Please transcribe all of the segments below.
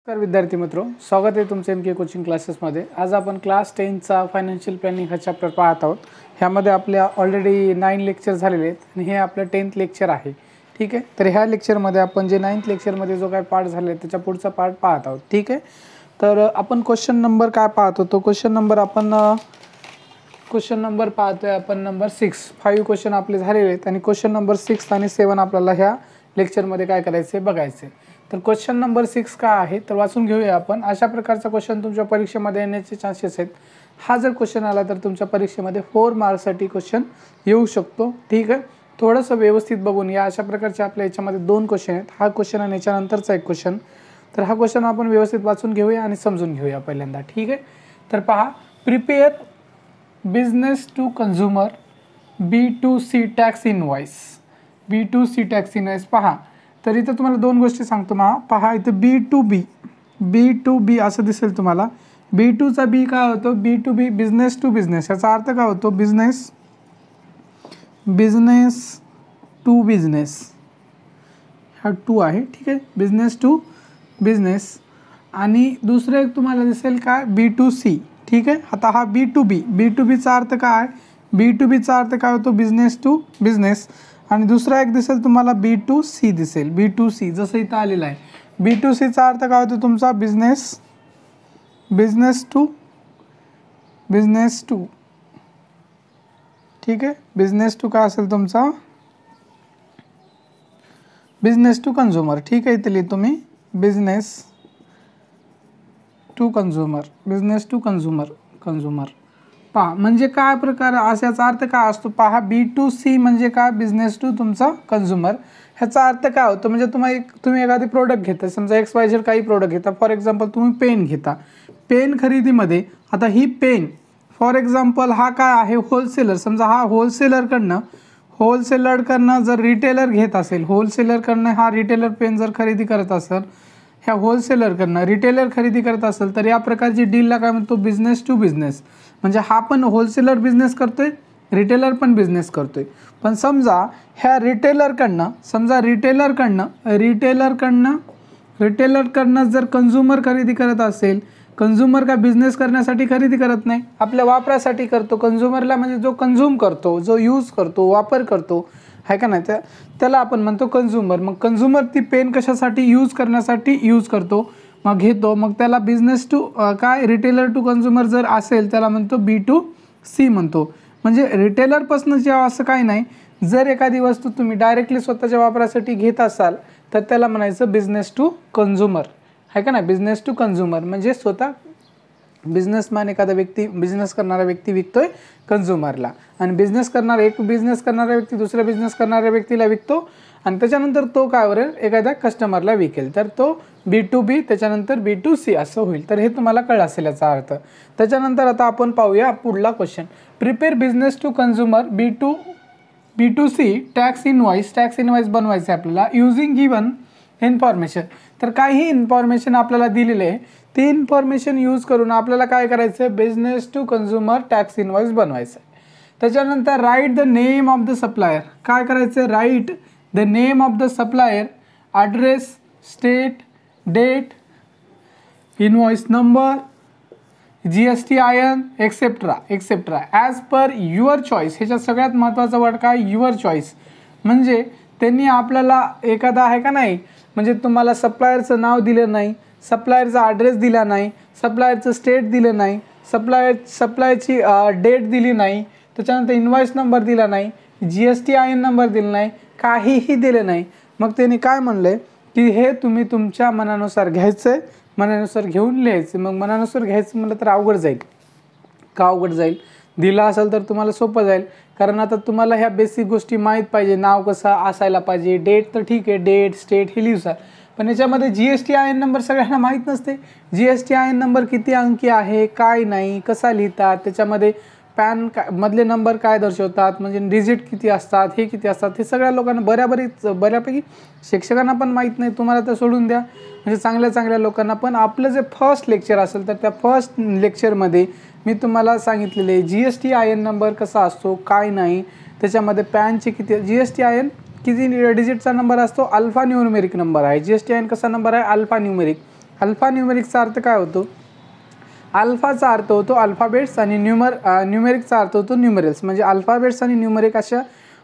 नमस्कार विद्यार्थी मित्रो, स्वागत आहे तुमचे एम के कोचिंग क्लासेसमध्ये। आज आपण क्लास 10चा फायनान्शियल प्लॅनिंग हा चॅप्टर पाहत आहोत। ह्यामध्ये आपल्या ऑलरेडी 9 लेक्चर झालेले आहेत आणि हे आपलं 10th लेक्चर आहे। ठीक आहे, तर ह्या लेक्चरमध्ये आपण जे 9th लेक्चरमध्ये जो काय पार्ट झाले त्याच्या पुढचा पार्ट पाहत आहोत। ठीक आहे, तर आपण क्वेश्चन नंबर काय पाहतो तो क्वेश्चन नंबर पाहतोय आपण नंबर 6। 5 क्वेश्चन आपले झालेले आहेत आणि क्वेश्चन नंबर 6 आणि 7 आपल्याला ह्या लेक्चरमध्ये काय करायचे बघायचे। तर क्वेश्चन नंबर 6 का आहे तर वाचून घेऊया आपण। अशा प्रकारचा क्वेश्चन तुमच्या परीक्षेमध्ये येण्याचे चान्सेस आहेत। हा जर क्वेश्चन आला तर तुमच्या परीक्षेमध्ये 4 मार्क्ससाठी क्वेश्चन येऊ शकतो। ठीक आहे, थोडंसं व्यवस्थित बघून या। अशा प्रकारचे आपल्या याच्यामध्ये 2 क्वेश्चन आहेत, हा क्वेश्चन आणि याच्यानंतरचा एक क्वेश्चन। तर हा क्वेश्चन आपण व्यवस्थित वाचून घेऊया आणि समजून घेऊया पहिल्यांदा। ठीक आहे, तर पहा, prepare business to consumer B2C tax invoice. B2C tax invoice पहा, तर इथं तुम्हाला 2 गोष्टी सांगतो। पहा इथं B2B असं दिसेल तुम्हाला। B2 चा B काय होतो, B2B बिझनेस टू बिझनेस। याचा अर्थ काय होतो, बिझनेस टू बिझनेस। हा 2 आहे। ठीक आहे, बिझनेस टू बिझनेस। आणि दुसरं एक तुम्हाला दिसेल काय, B2C। ठीक आहे, आता हा B2B चा अर्थ काय, B2B चा अर्थ काय होतो, बिझनेस टू बिझनेस। आणि दुसरा एक दिसेल तुम्हाला B2C दिसेल, B2C जसं इथं आलेलं आहे। B2C चा अर्थ काय होतो तुमचा, बिझनेस टू। ठीक आहे, बिझनेस टू काय असेल तुमचा, बिझनेस टू कंझ्युमर। ठीक आहे, इथे लिहितो मी बिझनेस टू कंझ्युमर। पहा म्हणजे काय प्रकार, अशाचा अर्थ काय असतो पहा। B2C म्हणजे काय, बिझनेस टू तुमचा कंझ्युमर। ह्याचा अर्थ काय होतो, म्हणजे तुम्ही एखादी प्रोडक्ट घेता, समजा XYZ काही प्रोडक्ट घेता। फॉर एक्झाम्पल तुम्ही पेन घेता, पेन खरेदीमध्ये आता ही पेन फॉर एक्झाम्पल हा काय आहे, होलसेलर। समजा हा होलसेलरकडनं जर रिटेलर घेत असेल, होलसेलरकडनं हा रिटेलर पेन जर खरेदी करत असेल, ह्या होलसेलरकडनं रिटेलर खरेदी करत असेल, तर या प्रकारची डीलला काय म्हणतो, बिझनेस टू बिझनेस। म्हणजे हा पण होलसेलर बिझनेस करतोय, रिटेलर पण बिझनेस करतोय। पण समजा ह्या रिटेलरकडनं जर कंझ्युमर खरेदी करत असेल, कंझ्युमर का बिझनेस करण्यासाठी खरेदी करत नाही, आपल्या वापरासाठी करतो। कंझ्युमरला म्हणजे जो कंझ्युम करतो, जो यूज करतो, वापर करतो, आहे का नाही, त्याला आपण म्हणतो कंझ्युमर। मग कंझ्युमर ती पेन कशासाठी, यूज करण्यासाठी यूज करतो, मग घेतो, मग त्याला बिझनेस टू काय, रिटेलर टू कंझ्युमर जर असेल त्याला म्हणतो B2C म्हणतो। म्हणजे रिटेलरपासून जेव्हा असं काही नाही, जर एखादी वस्तू तुम्ही डायरेक्टली स्वतःच्या वापरासाठी घेत असाल तर त्याला म्हणायचं बिझनेस टू कंझ्युमर, आहे का नाही, बिझनेस टू कंझ्युमर। म्हणजे स्वतः बिझनेसमॅन एखादा व्यक्ती, बिझनेस करणारा व्यक्ती विकतोय कंझ्युमरला, आणि बिझनेस करणारा व्यक्ती दुसऱ्या बिझनेस करणाऱ्या व्यक्तीला विकतो, आणि त्याच्यानंतर तो काय करेल, एखाद्या कस्टमरला विकेल, तर तो B2B त्याच्यानंतर B2C असं होईल। तर हे तुम्हाला कळलं असेल याचा अर्थ। त्याच्यानंतर आता आपण पाहूया पुढला question. Prepare business to consumer B2C tax invoice बनवायचं आहे आपल्याला, युजिंग गिवन इन्फॉर्मेशन। तर काही इन्फॉर्मेशन आपल्याला दिलेले आहे, ती इन्फॉर्मेशन यूज करून आपल्याला काय करायचं, business to consumer tax invoice बनवायचं आहे। त्याच्यानंतर write the name of the supplier. काय करायचं, write the name of the supplier, address, state, date, invoice number, GSTIN etcetera as per your choice. ह्याच्यात सगळ्यात महत्त्वाचा वर्ड काय, युअर चॉईस। म्हणजे त्यांनी आपल्याला एखादा, आहे का नाही, म्हणजे तुम्हाला सप्लायरचं नाव दिलं नाही, सप्लायरचा ॲड्रेस दिला नाही, सप्लायरचं स्टेट दिलं नाही, सप्लायची डेट दिली नाही, त्याच्यानंतर इनवॉइस नंबर दिला नाही, GSTIN नंबर दिला नाही, काहीही दिलं नाही। मग त्यांनी काय म्हणलं की हे तुम्ही तुमच्या मनानुसार घ्यायचं आहे, मनानुसार घेऊन लिहायचं। मग मनानुसार घ्यायचं म्हटलं तर अवघड जाईल। का अवघड जाईल, दिला असेल तर तुम्हाला सोपं जाईल, कारण आता तुम्हाला ह्या बेसिक गोष्टी माहीत पाहिजे। नाव कसं असायला पाहिजे, डेट तर ठीक आहे, डेट स्टेट हे लिहूसा, पण याच्यामध्ये GSTIN नंबर सगळ्यांना माहीत नसते। GSTIN नंबर किती अंकी आहे, काय नाही, कसा लिहितात, त्याच्यामध्ये पॅन मधले नंबर काय दर्शवतात, म्हणजे डिजिट किती असतात, हे किती असतात, हे सगळ्या लोकांना बऱ्यापैकी शिक्षकांना पण माहीत नाही, तुम्हाला तर सोडून द्या, म्हणजे चांगल्या लोकांना पण। आपलं जे फर्स्ट लेक्चर असेल तर त्या फर्स्ट लेक्चरमध्ये मी तुम्हाला सांगितलेले GSTIN नंबर कसा असतो, काय नाही, त्याच्यामध्ये पॅनचे किती, GSTIN किती डिजिटचा नंबर असतो, अल्फा न्यूमेरिक नंबर आहे। GSTIN कसा नंबर आहे, अल्फा न्यूमेरिक। अल्फा न्यूमेरिकचा अर्थ काय होतो? अल्फाचा अर्थ होतो अल्फाबेट्स आणि न्यूमेरिकचा अर्थ होतो न्यूमरल्स. म्हणजे अल्फाबेट्स आणि न्यूमेरिक अशा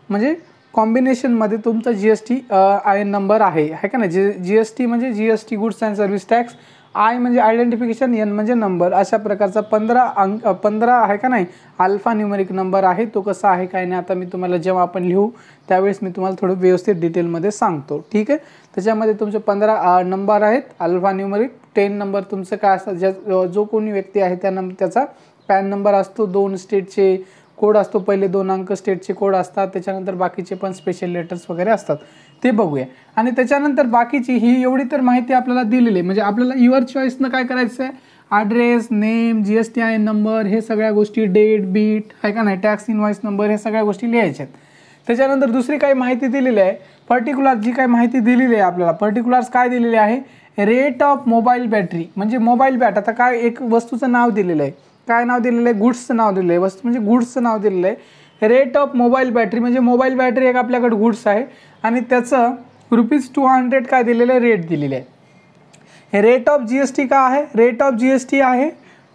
म्हणजे कॉम्बिनेशनमध्ये तुमचा GST आय एन नंबर आहे का नाही. GST म्हणजे GST goods and service tax, I म्हणजे आयडेंटिफिकेशन, एन म्हणजे नंबर. अशा प्रकारचा 15 आहे का नाही अल्फा न्यूमेरिक नंबर आहे. तो कसा आहे काय नाही आता मी तुम्हाला जेव्हा आपण लिहू त्यावेळेस मी तुम्हाला थोडं व्यवस्थित डिटेलमध्ये सांगतो. ठीक आहे. त्याच्यामध्ये तुमचे 15 नंबर आहेत अल्फा न्यूमेरिक. 10 नंबर तुमचं काय असतं, जो कोणी व्यक्ती आहे त्याचा पॅन नंबर असतो, 2 स्टेटचे कोड असतो, पहिले 2 अंक स्टेटचे कोड असतात, त्याच्यानंतर बाकीचे पण स्पेशल लेटर्स वगैरे असतात ते बघूया. आणि त्याच्यानंतर बाकीची ही एवढी तर माहिती आपल्याला दिलेली आहे. म्हणजे आपल्याला युअर चॉईसनं काय करायचं आहे, address, name, GST I N number, हे सगळ्या गोष्टी, डेट, बीट आहे का नाही, टॅक्स इनवॉइस नंबर, हे सगळ्या गोष्टी लिहायच्या आहेत. त्याच्यानंतर दुसरी काही माहिती दिलेली आहे, पर्टिक्युलर जी काही माहिती दिलेली आहे आपल्याला, पर्टिक्युलर्स काय दिलेले आहे, रेट ऑफ मोबाईल बॅटरी. म्हणजे मोबाईल बॅट, आता काय एक वस्तूचं नाव दिलेलं आहे, काय नाव दिलेलं आहे, गुड्सचं नाव दिलेलं आहे, वस्तू म्हणजे गुड्सचं नाव दिलेलं आहे. रेट ऑफ मोबाईल बॅटरी म्हणजे मोबाईल बॅटरी एक आपल्याकडे गुड्स आहे आणि त्याचं ₹200 काय दिलेलं आहे, रेट दिलेलं आहे. रेट ऑफ GST काय आहे, रेट ऑफ GST आहे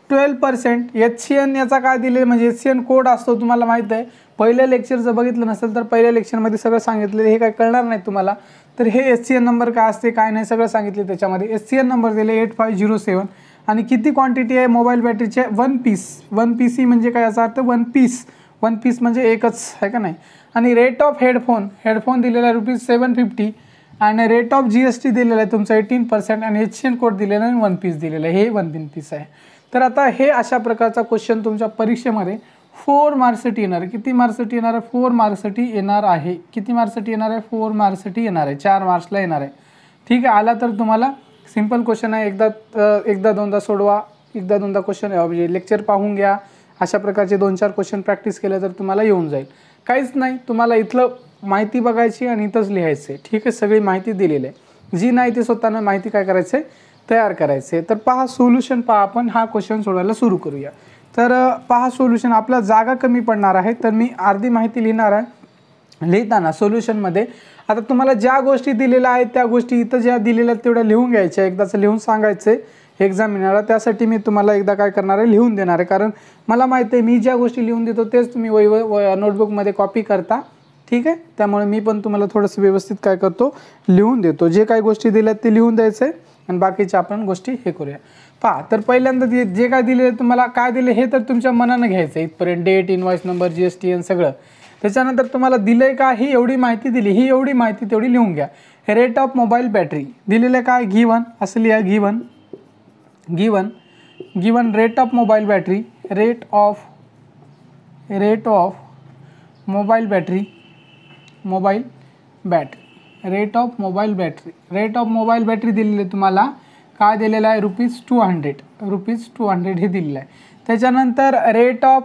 12%. HCN याचा काय दिले म्हणजे HCN कोड असतो, तुम्हाला माहीत आहे. पहिल्या लेक्चर जर बघितलं नसेल तर पहिल्या लेक्चरमध्ये सगळं सांगितलेलं, हे काय कळणार नाही तुम्हाला. तर हे HCN नंबर काय असते काय नाही सगळं सांगितले. त्याच्यामध्ये HCN नंबर दिले 8507 आणि किती क्वांटिटी आहे मोबाईल बॅटरीचे, 1 पीस. 1 PC म्हणजे काय, याचा अर्थ 1 पीस. 1 पीस म्हणजे एकच आहे का नाही. आणि रेट ऑफ हेडफोन दिलेला आहे ₹750 आणि रेट ऑफ GST दिलेला आहे तुमचा 18% आणि HCN कोड दिलेला आहे 1 पीस दिलेला आहे, हे 1 पीस आहे. तर आता हे अशा प्रकारचा क्वेश्चन तुमच्या परीक्षेमध्ये 4 मार्क्ससाठी येणार आहे. किती मार्क्ससाठी येणार आहे, 4 मार्क्ससाठी येणार आहे. किती मार्क्ससाठी येणार आहे, 4 मार्क्ससाठी येणार आहे, 4 मार्क्सला येणार आहे. ठीक आहे. आला तर तुम्हाला सिंपल क्वेश्चन आहे, एकदा दोनदा सोडवा, एकदा दोनदा क्वेश्चन म्हणजे लेक्चर पाहून घ्या. अशा प्रकारचे 2-4 क्वेश्चन प्रॅक्टिस केले तर तुम्हाला येऊन जाईल. काहीच नाही, तुम्हाला इथलं माहिती बघायची आणि इथंच लिहायचं आहे. ठीक आहे. सगळी माहिती दिलेली आहे, जी नाही ती स्वतःनं माहिती काय करायचं आहे, तयार करायचं आहे. तर पहा सोल्युशन पहा, आपण हा क्वेश्चन सोडवायला सुरू करूया. तर पहा सोल्युशन, आपला जागा कमी पडणार आहे तर मी अर्धी माहिती लिहिणार आहे. लिहिताना सोल्युशनमध्ये आता तुम्हाला ज्या गोष्टी दिलेल्या आहेत त्या गोष्टी इथं ज्या दिलेल्या आहेत तेवढ्या लिहून घ्यायच्या, एकदाच लिहून सांगायचं आहे एक्झामिनरला. त्यासाठी मी तुम्हाला एकदा काय करणार आहे, लिहून देणार आहे. कारण मला माहिती आहे मी ज्या गोष्टी लिहून देतो तेच तुम्ही नोटबुकमध्ये कॉपी करता. ठीक आहे. त्यामुळे मी पण तुम्हाला थोडंसं व्यवस्थित काय करतो, लिहून देतो. जे काही गोष्टी दिल्यात ते लिहून द्यायचं आहे आणि बाकीच्या आपण गोष्टी हे करूया. पहा, तर पहिल्यांदा जे काय दिले तुम्हाला काय दिले हे तर तुमच्या मनानं घ्यायचं आहे इथपर्यंत, डेट, इनवॉइस नंबर, GST आणि सगळं. त्याच्यानंतर तुम्हाला दिलं आहे का, ही एवढी माहिती दिली, ही एवढी माहिती तेवढी लिहून घ्या. रेट ऑफ मोबाईल बॅटरी दिलेलं आहे काय, गिवन असं लिहा, given rate of mobile battery, rate of mobile battery, rate of mobile battery दिलेली आहे तुम्हाला. काय दिलेलं आहे, ₹200 हे दिलेलं आहे. त्याच्यानंतर रेट ऑफ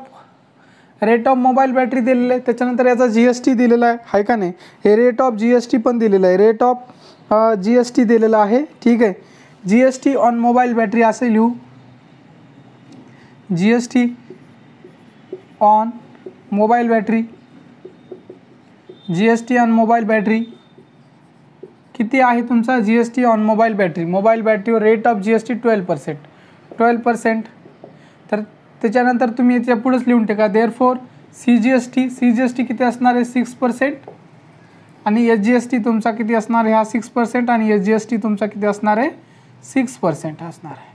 मोबाईल बॅटरी दिलेलं आहे. त्याच्यानंतर याचा GST दिलेला आहे का नाही, हे रेट ऑफ GST पण दिलेलं आहे, रेट ऑफ GST दिलेला आहे. ठीक आहे. GST ऑन मोबाईल बॅटरी असे लिहू, GST on mobile battery, GST on mobile battery किती आहे तुमचा, GST ऑन मोबाईल बॅटरीवर रेट ऑफ GST 12%. तर त्याच्यानंतर तुम्ही याच्या पुढेच लिहून टाका, देअरफॉर CGST किती असणार आहे, 6% आणि SGST तुमचा किती असणार आहे, हा 6% आणि SGST तुमचा किती असणार आहे, 6% असणार आहे.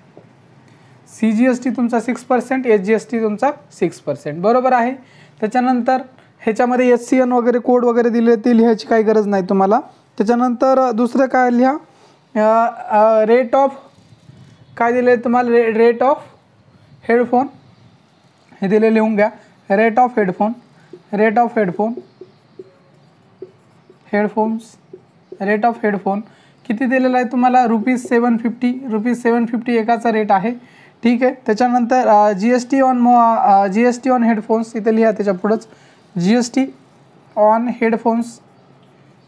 CGST तुमचा 6%, SGST तुमचा 6%, बरोबर आहे. त्याच्यानंतर ह्याच्यामध्ये HCN वगैरे कोड वगैरे दिले ते लिहायची काही गरज नाही तुम्हाला. त्याच्यानंतर दुसरं काय लिहा, रेट ऑफ काय दिले तुम्हाला, रेट ऑफ हेडफोन हे दिले, लिहून घ्या. रेट ऑफ हेडफोन किती दिलेला आहे तुम्हाला, ₹750 एकाचा रेट आहे. ठीक आहे. त्याच्यानंतर GST ऑन हेडफोन्स इथे लिहा, त्याच्या पुढंच GST ऑन हेडफोन्स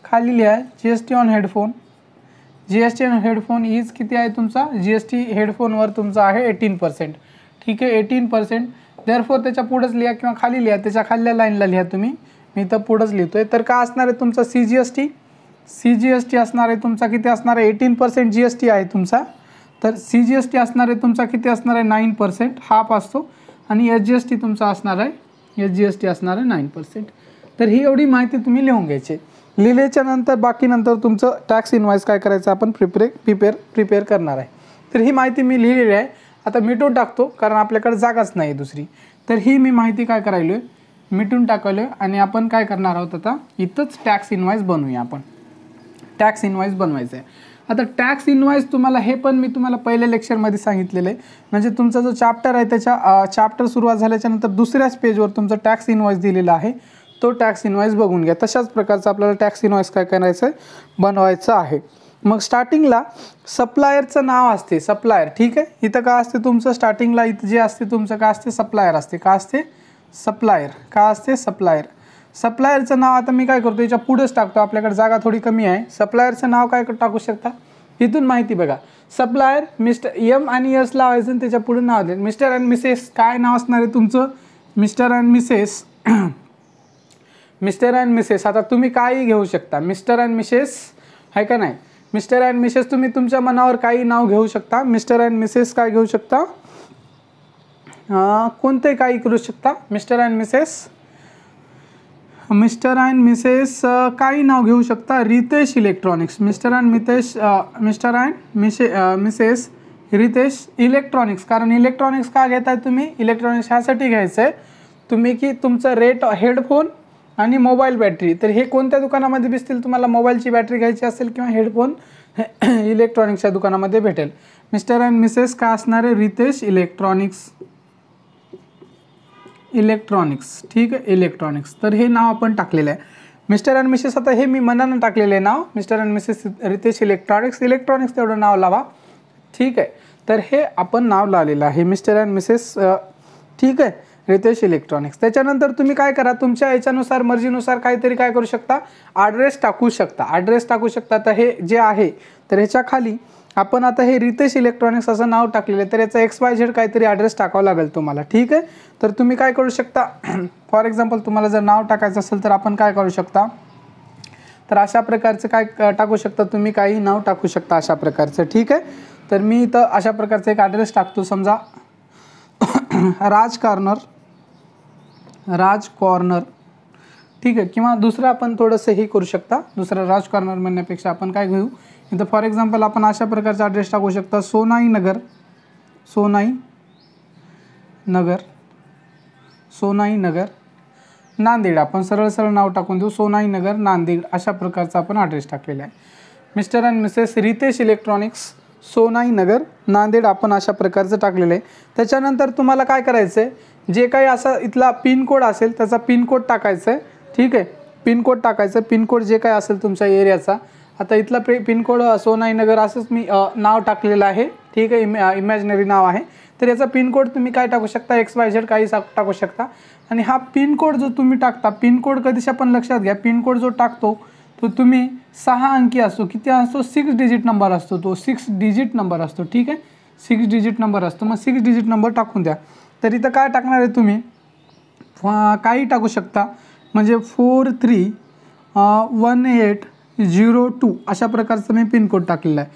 खाली लिहा, GST ऑन हेडफोन इज किती आहे तुमचा, GST हेडफोनवर तुमचा आहे 18%. ठीक आहे, 18%. देअरफॉर त्याच्या पुढंच लिहा किंवा खाली लिहा, त्याच्या खाल्ल्या लाईनला लिहा तुम्ही, मी तर पुढंच लिहितोय. तर काय असणार आहे तुमचा CGST असणार आहे तुमचा किती असणार आहे, 18% GST आहे तुमचा. तर CGST असणार आहे तुमचा किती असणार आहे 9%, हाफ असतो. आणि SGST तुमचा असणार आहे, SGST असणार आहे 9%. तर ही एवढी माहिती तुम्ही लिहून घ्यायची. लिहिल्याच्या नंतर बाकी नंतर तुमचं टॅक्स इनवॉइस काय करायचं आपण प्रिपेअर करणार आहे. तर ही माहिती मी लिहिलेली आहे. आता मिटून टाकतो कारण आपल्याकडे जागाच नाही दुसरी. तर ही मी माहिती काय करायलो आहे, मिटून टाकलो आहे. आणि आपण काय करणार आहोत, आता इथंच टॅक्स इनवॉइस बनवूया. आपण टॅक्स इनवॉइस बनवायचं आहे. आता टॅक्स इनवॉइस तुम्हाला हे पण मी तुम्हाला पहिल्या लेक्चरमध्ये सांगितलेलं आहे. म्हणजे तुमचा जो चॅप्टर आहे त्याच्या चॅप्टर सुरुवात झाल्याच्यानंतर दुसऱ्याच पेजवर तुमचं टॅक्स इनवॉइस दिलेला आहे. तो टॅक्स इनवॉइस बघून घ्या. तशाच प्रकारचं आपल्याला टॅक्स इनवॉइस काय करायचं आहे, बनवायचं आहे. मग स्टार्टिंगला सप्लायरचं नाव असते, सप्लायर. ठीक आहे, इथं काय असते तुमचं स्टार्टिंगला, इथं जे असते तुमचं काय असते, सप्लायर असते. का असते, सप्लायर. का असते, सप्लायर. सप्लायरचं नाव आता मी काय करतो, याच्या पुढेच टाकतो, आपल्याकडे जागा थोडी कमी आहे. सप्लायरचं नाव काय टाकू शकता, इथून माहिती बघा. सप्लायर मिस्टर M आणि S लावायचं आणि त्याच्या पुढे नाव द्यायचं. मिस्टर अँड मिसेस काय नाव असणार आहे तुमचं, mister and Mrs. Mr and Mrs. आता तुम्ही काही घेऊ शकता, मिस्टर अँड मिसेस आहे का नाही. मिस्टर अँड मिसेस तुम्ही तुमच्या मनावर काही नाव घेऊ शकता. मिस्टर अँड मिसेस काय घेऊ शकता, कोणते काही करू शकता. Mr and Mrs, Mr and Mrs काही नाव घेऊ शकता. Ritesh electronics. Mr and Mrs Ritesh electronics. कारण इलेक्ट्रॉनिक्स का घेताय तुम्ही, इलेक्ट्रॉनिक्स ह्यासाठी घ्यायचं आहे तुम्ही की तुमचं रेट हेडफोन आणि मोबाईल बॅटरी. तर हे कोणत्या दुकानामध्ये दिसतील तुम्हाला, मोबाईलची बॅटरी घ्यायची असेल किंवा हेडफोन इलेक्ट्रॉनिक्सच्या दुकानामध्ये भेटेल. मिस्टर अँड मिसेस काय असणार आहे, रितेश इलेक्ट्रॉनिक्स. ठीक आहे, इलेक्ट्रॉनिक्स. तर हे नाव आपण टाकलेलं आहे. मिस्टर अँड मिसेस आता हे मी मनानं टाकलेलं आहे नाव, mister and Mrs Ritesh electronics. Electronics तेवढं नाव लावा. ठीक आहे, तर हे आपण नाव लावलेलं आहे, मिस्टर अँड मिसेस. ठीक आहे, रितेश इलेक्ट्रॉनिक्स. त्याच्यानंतर तुम्ही काय करा, तुमच्या याच्यानुसार मर्जीनुसार काहीतरी काय करू शकता, ॲड्रेस टाकू शकता. तर हे जे आहे तर ह्याच्या खाली आपण आता हे रितेश इलेक्ट्रॉनिक्स असं नाव टाकलेलं आहे. तर याचा XYZ काहीतरी ॲड्रेस टाकावं लागेल तुम्हाला. ठीक आहे, तर तुम्ही काय करू शकता, फॉर एक्झाम्पल तुम्हाला जर नाव टाकायचं असेल तर आपण काय करू शकता, तर अशा प्रकारचं काय टाकू शकता तुम्ही, काही नाव टाकू शकता अशा प्रकारचं. ठीक आहे, तर मी इथं अशा प्रकारचं एक ॲड्रेस टाकतो. समजा राज कॉर्नर. ठीक आहे, किंवा दुसरं आपण थोडंसं हे करू शकता. दुसरं राज कॉर्नर म्हणण्यापेक्षा आपण काय घेऊ, इथं फॉर एक्झाम्पल आपण अशा प्रकारचा ॲड्रेस टाकू शकता. सोनाई नगर नांदेड. आपण सरळ नाव टाकून देऊ, सोनाई नगर नांदेड. अशा प्रकारचा आपण ॲड्रेस टाकलेला आहे. Mister and Mrs Ritesh electronics, Sonai Nagar Nanded आपण अशा प्रकारचं टाकलेलं आहे. त्याच्यानंतर तुम्हाला काय करायचं आहे, जे काही असा इथला पिनकोड असेल त्याचा पिनकोड टाकायचं आहे. ठीक आहे, पिनकोड टाकायचं. पिनकोड जे काय असेल तुमच्या एरियाचा, आता इथला पिनकोड सोनाई नगर असंच मी नाव टाकलेलं आहे. ठीक आहे, इमॅजिनरी नाव आहे. तर याचा पिनकोड तुम्ही काय टाकू शकता, XYZ काही टाकू शकता. आणि हा पिनकोड जो तुम्ही टाकता, पिनकोड कधीशा पण लक्षात घ्या, पिनकोड जो टाकतो तो तुम्ही 6 अंकी असतो. किती असतो, 6 डिजिट नंबर असतो. तो 6 डिजिट नंबर असतो. ठीक आहे, 6 डिजिट नंबर असतो. मग 6 डिजिट नंबर टाकून द्या. तर इथं काय टाकणार आहे तुम्ही, काही टाकू शकता. म्हणजे 431802 अशा प्रकारचं मी पिनकोड टाकलेला आहे.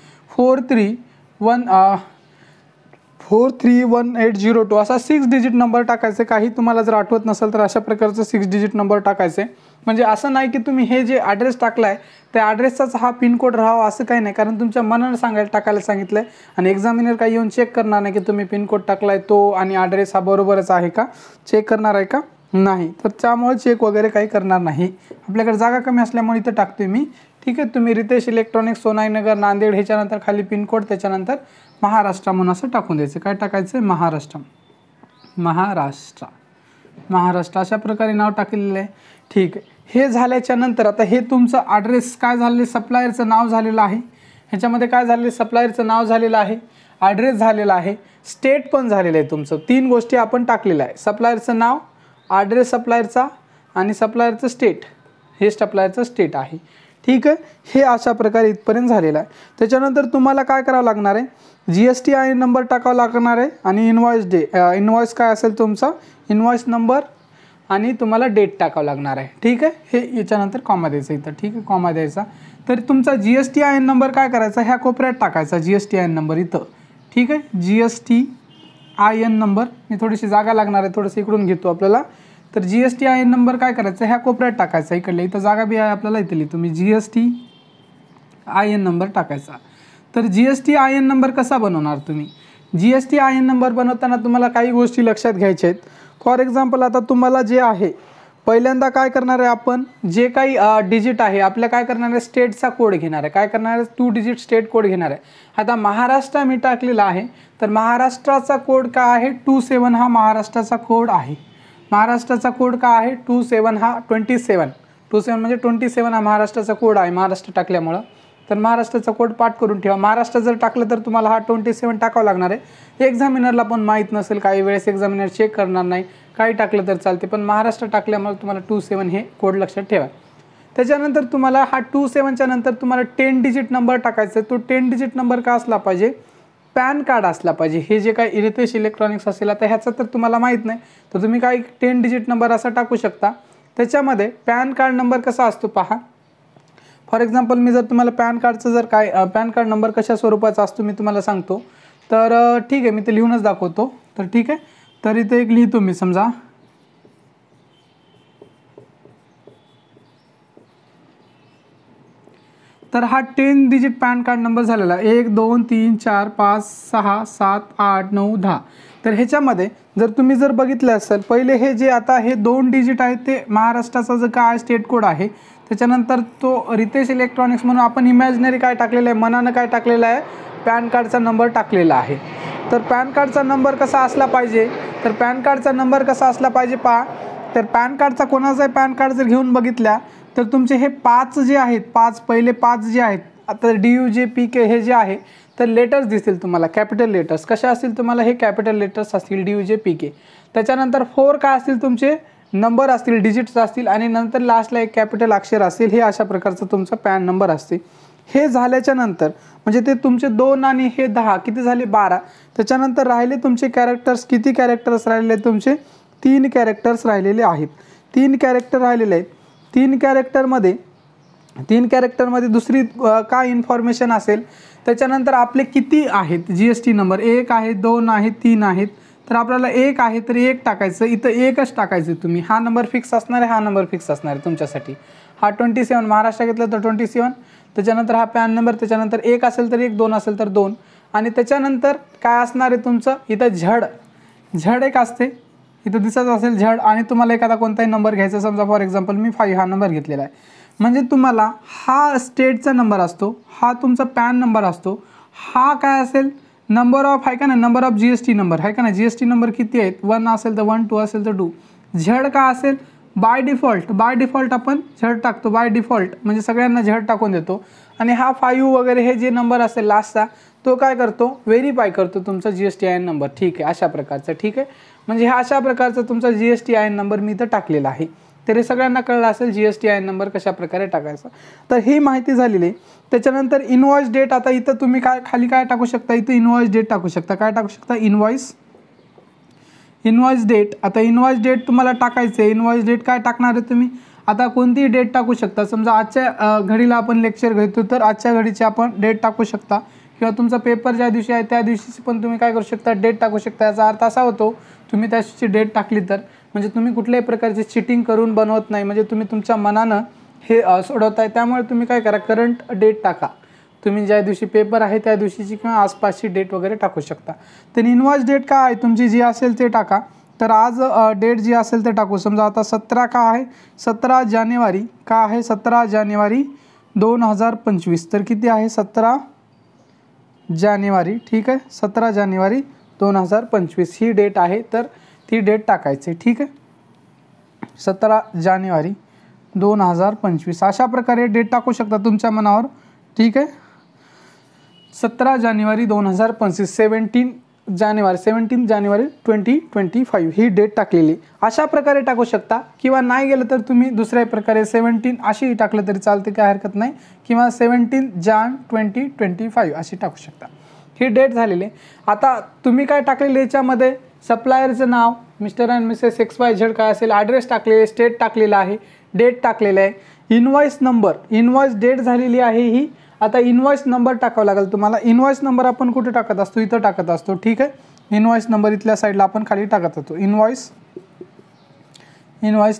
431802 असा 6 डिजिट नंबर टाकायचे. काही तुम्हाला जर आठवत नसेल तर अशा प्रकारचं 6 डिजिट नंबर टाकायचे. म्हणजे असं नाही की तुम्ही हे जे ॲड्रेस टाकला आहे त्या ॲड्रेसचाच हा पिनकोड राहावा असं काही नाही, कारण तुमच्या मनानं टाकायला सांगितलं आहे. आणि एक्झामिनर काही येऊन चेक करणार नाही की तुम्ही पिनकोड टाकला आहे तो आणि ॲड्रेस हा बरोबरच आहे का, चेक करणार आहे का, नाही. तर त्यामुळे चेक वगैरे काही करणार नाही. आपल्याकडे जागा कमी असल्यामुळे इथं टाकतोय मी. ठीक आहे, तुम्ही रितेश इलेक्ट्रॉनिक्स सोनाई नगर नांदेड, ह्याच्यानंतर खाली पिनकोड, त्याच्यानंतर महाराष्ट्र म्हणून असं टाकून द्यायचं. काय टाकायचं, महाराष्ट्र अशा प्रकारे नाव टाकलेलं आहे. ठीक आहे, हे झाल्याच्या नंतर आता हे तुमचं ॲड्रेस काय झालेलं, सप्लायरचं नाव झालेलं आहे. ह्याच्यामध्ये काय झालेलं, सप्लायरचं नाव झालेलं आहे, ॲड्रेस झालेला आहे, स्टेट पण झालेलं आहे तुमचं. 3 गोष्टी आपण टाकलेल्या आहे, सप्लायरचं नाव, ॲड्रेस सप्लायरचा आणि सप्लायरचं स्टेट. हे सप्लायरचं स्टेट आहे. ठीक आहे, हे अशा प्रकारे इथपर्यंत झालेलं आहे. त्याच्यानंतर तुम्हाला काय करावं लागणार आहे, GSTIN नंबर टाकावा लागणार आहे आणि इनवॉइस काय असेल तुमचा, इनवॉइस नंबर आणि तुम्हाला डेट टाकावं लागणार आहे. ठीक आहे, हे याच्यानंतर कॉमा द्यायचा इथं. ठीक आहे, कॉमा द्यायचा. तर तुमचा GSTIN नंबर काय करायचा, ह्या कोपऱ्यात टाकायचा GSTIN नंबर इथं. ठीक आहे. GSTIN नंबर, मी थोडीशी जागा लागणार आहे, थोडंसं इकडून घेतो आपल्याला. तर GSTIN नंबर काय करायचं, ह्या कोपऱ्यात टाकायचा, इकडल्या इथं जागा बी आहे आपल्याला, इथं लिहितो मी GSTIN नंबर टाकायचा. तर GSTIN नंबर कसा बनवणार तुम्ही, GSTIN नंबर बनवताना तुम्हाला काही गोष्टी लक्षात घ्यायच्या आहेत. फॉर एक्झाम्पल आता तुम्हाला जे आहे, पहिल्यांदा काय करणार आहे आपण, जे काही डिजिट आहे आपल्या काय करणार आहे, स्टेटचा कोड घेणार आहे. काय करणार आहे, 2 डिजिट स्टेट कोड घेणार आहे. आता महाराष्ट्र मी टाकलेला आहे, तर महाराष्ट्राचा कोड काय आहे, 27 हा महाराष्ट्राचा कोड आहे. महाराष्ट्राचा कोड काय आहे, 27 हा 27 म्हणजे 27 हा महाराष्ट्राचा कोड आहे महाराष्ट्र टाकल्यामुळं. तर महाराष्ट्राचा कोड पाठ करून ठेवा. महाराष्ट्र जर टाकलं तर तुम्हाला हा 27 टाकावं लागणार आहे. एक्झामिनरला पण माहीत नसेल, काही वेळेस एक्झामिनर चेक करणार नाही, काही टाकलं तर चालते, पण महाराष्ट्र टाकल्यामुळे तुम्हाला 27 हे कोड लक्षात ठेवा. त्याच्यानंतर तुम्हाला हा 27च्या नंतर तुम्हाला 10 डिजिट नंबर टाकायचा आहे. तो 10 डिजिट नंबर का असला पाहिजे, पॅन कार्ड असला पाहिजे. हे जे काही रितेश इलेक्ट्रॉनिक्स असेल, आता ह्याचं तर तुम्हाला माहीत नाही, तर तुम्ही काही 10 डिजिट नंबर असा टाकू शकता. त्याच्यामध्ये पॅन कार्ड नंबर कसा असतो पहा. फॉर एक्झाम्पल मी जर तुम्हाला पॅन कार्डचं जर काय पॅन कार्ड नंबर कशा स्वरूपाचा असतो मी तुम्हाला सांगतो. तर ठीक आहे, मी ते लिहूनच दाखवतो. तर ठीक आहे, तर इथे एक लिहितो मी, समजा तर हा 10 डिजिट पॅन कार्ड नंबर झालेला 1 2 3 4 5 6 7 8 9 10. तर ह्याच्यामध्ये जर तुम्ही जर बघितलं असेल, पहिले हे जे आता हे 2 डिजिट आहेत ते महाराष्ट्राचा जो काय स्टेट कोड आहे, त्याच्यानंतर तो रितेश इलेक्ट्रॉनिक्स म्हणून आपण इमॅजिनरी काय टाकलेलं आहे, मनानं काय टाकलेलं आहे, पॅन कार्डचा नंबर टाकलेला आहे. तर पॅन कार्डचा नंबर कसा असला पाहिजे, तर पॅन कार्डचा नंबर कसा असला पाहिजे पहा. तर पॅन कार्डचा कोणाचा पॅन कार्ड जर घेऊन बघितल्या तर तुमचे हे 5 जे आहेत, 5 पहिले 5 जे आहेत, आता DUJPK हे जे आहे, तर लेटर्स दिसतील तुम्हाला, कॅपिटल लेटर्स कशा असतील तुम्हाला, हे कॅपिटल लेटर्स असतील DUJPK. त्याच्यानंतर 4 काय असतील तुमचे नंबर असतील, डिजिट्स असतील, आणि नंतर लास्टला एक कॅपिटल अक्षर असेल. हे अशा प्रकारचं तुमचं पॅन नंबर असते. हे झाल्याच्या नंतर म्हणजे ते तुमचे 2 आणि हे 10 किती झाले, 12. त्याच्यानंतर राहिले तुमचे कॅरेक्टर्स, किती कॅरेक्टर्स राहिलेले तुमचे, 3 कॅरेक्टर्स राहिलेले आहेत. 3 कॅरेक्टर राहिलेले आहेत. 3 कॅरेक्टरमध्ये दुसरी काय इन्फॉर्मेशन असेल, त्याच्यानंतर आपले किती आहेत GST नंबर, 1 आहे, 2 आहे, 3 आहेत. तर आपल्याला 1 आहे तर 1 टाकायचं, इथं 1च टाकायचं तुम्ही. हा नंबर फिक्स असणार आहे, हा नंबर फिक्स असणार आहे तुमच्यासाठी. हा 27 महाराष्ट्र घेतलं तर 27. त्याच्यानंतर हा पॅन नंबर, त्याच्यानंतर 1 असेल तर 1, 2 असेल तर 2. आणि त्याच्यानंतर काय असणार आहे तुमचं, इथं झड एक असते, इथं दिसत असेल झड. आणि तुम्हाला एखादा कोणताही नंबर घ्यायचा, समजा फॉर एक्झाम्पल मी 5 हा नंबर घेतलेला आहे. म्हणजे तुम्हाला हा स्टेटचा नंबर असतो, हा तुमचा पॅन नंबर असतो, हा काय असेल नंबर ऑफ आहे का नाही, नंबर ऑफ GST नंबर आहे का नाही. GST नंबर किती आहेत, 1 असेल तर 1, 2 असेल तर 2. झड का असेल, बाय डिफॉल्ट आपण झड टाकतो, बाय डिफॉल्ट म्हणजे सगळ्यांना झड टाकून देतो. आणि हा 5 वगैरे हे जे नंबर असेल लास्टचा, तो काय करतो, व्हेरीफाय करतो तुमचा GSTIN नंबर. ठीक आहे, अशा प्रकारचं. ठीक आहे, म्हणजे हा अशा प्रकारचा तुमचा GSTIN नंबर मी इथं टाकलेला आहे. तर हे सगळ्यांना कळलं असेल GSTIN नंबर कशा प्रकारे टाकायचा. तर ही माहिती झालेली आहे. त्याच्यानंतर इनवॉइस डेट, आता इथं तुम्ही काय खाली काय टाकू शकता, इथं इनवॉइस डेट टाकू शकता. काय टाकू शकता, इनवॉइस डेट. आता इनवॉइस डेट तुम्हाला टाकायचं आहे. इनवॉइस डेट काय टाकणार आहे तुम्ही, आता कोणतीही डेट टाकू शकता. समजा आजच्या घडीला आपण लेक्चर घेतो तर आजच्या घडीची आपण डेट टाकू शकता, किंवा तुमचा पेपर ज्या दिवशी आहे त्या दिवशीची पण तुम्ही काय करू शकता, डेट टाकू शकता. याचा अर्थ असा होतो, तुम्ही त्या दिवशी डेट टाकली तर म्हणजे तुम्ही कुठल्याही प्रकारची चिटिंग करून बनवत नाही, म्हणजे तुम्ही तुमच्या मनानं हे सोडवताय. त्यामुळे तुम्ही काय करा, करंट डेट टाका. तुम्ही ज्या दिवशी पेपर आहे त्या दिवशीची किंवा आसपासची डेट वगैरे टाकू शकता. तर इनवॉइस डेट काय आहे तुमची जी असेल ते टाका. तर आज डेट जी असेल ते टाकू. समजा आता 17 का आहे, 17 जानेवारी का आहे, 17 जानेवारी 2025. तर किती आहे, 17 जानेवारी. ठीक आहे, 17 जानेवारी 2025 ही डेट आहे. तर ती डेट टाकायची. ठीक आहे, 17 जानेवारी 2025 अशा प्रकारे डेट टाकू शकता तुमच्या मनावर. ठीक आहे, 17 जानेवारी 2025, 17 जानेवारी 2025 ही डेट टाकलेली अशा प्रकारे टाकू शकता. किंवा नाही गेलं तर तुम्ही दुसऱ्या प्रकारे 17 अशी टाकलं तरी चालते, काय हरकत नाही. किंवा 17 जान 2025 अशी टाकू शकता. ही डेट झालेली. आता तुम्ही काय टाकलेले याच्यामध्ये, सप्लायरचं नाव मिस्टर अँड मिसेस XYZ काय असेल, ॲड्रेस टाकलेले, स्टेट टाकलेला आहे, डेट टाकलेलं आहे. इनवॉइस नंबर, इनवॉइस डेट झालेली आहे ही. आता इनवॉइस नंबर टाकावा लागेल तुम्हाला. इनवॉइस नंबर आपण कुठे टाकत असतो, इथं टाकत असतो. ठीक आहे, इनवॉइस नंबर इथल्या साईडला आपण खाली टाकत होतो. इनवॉइस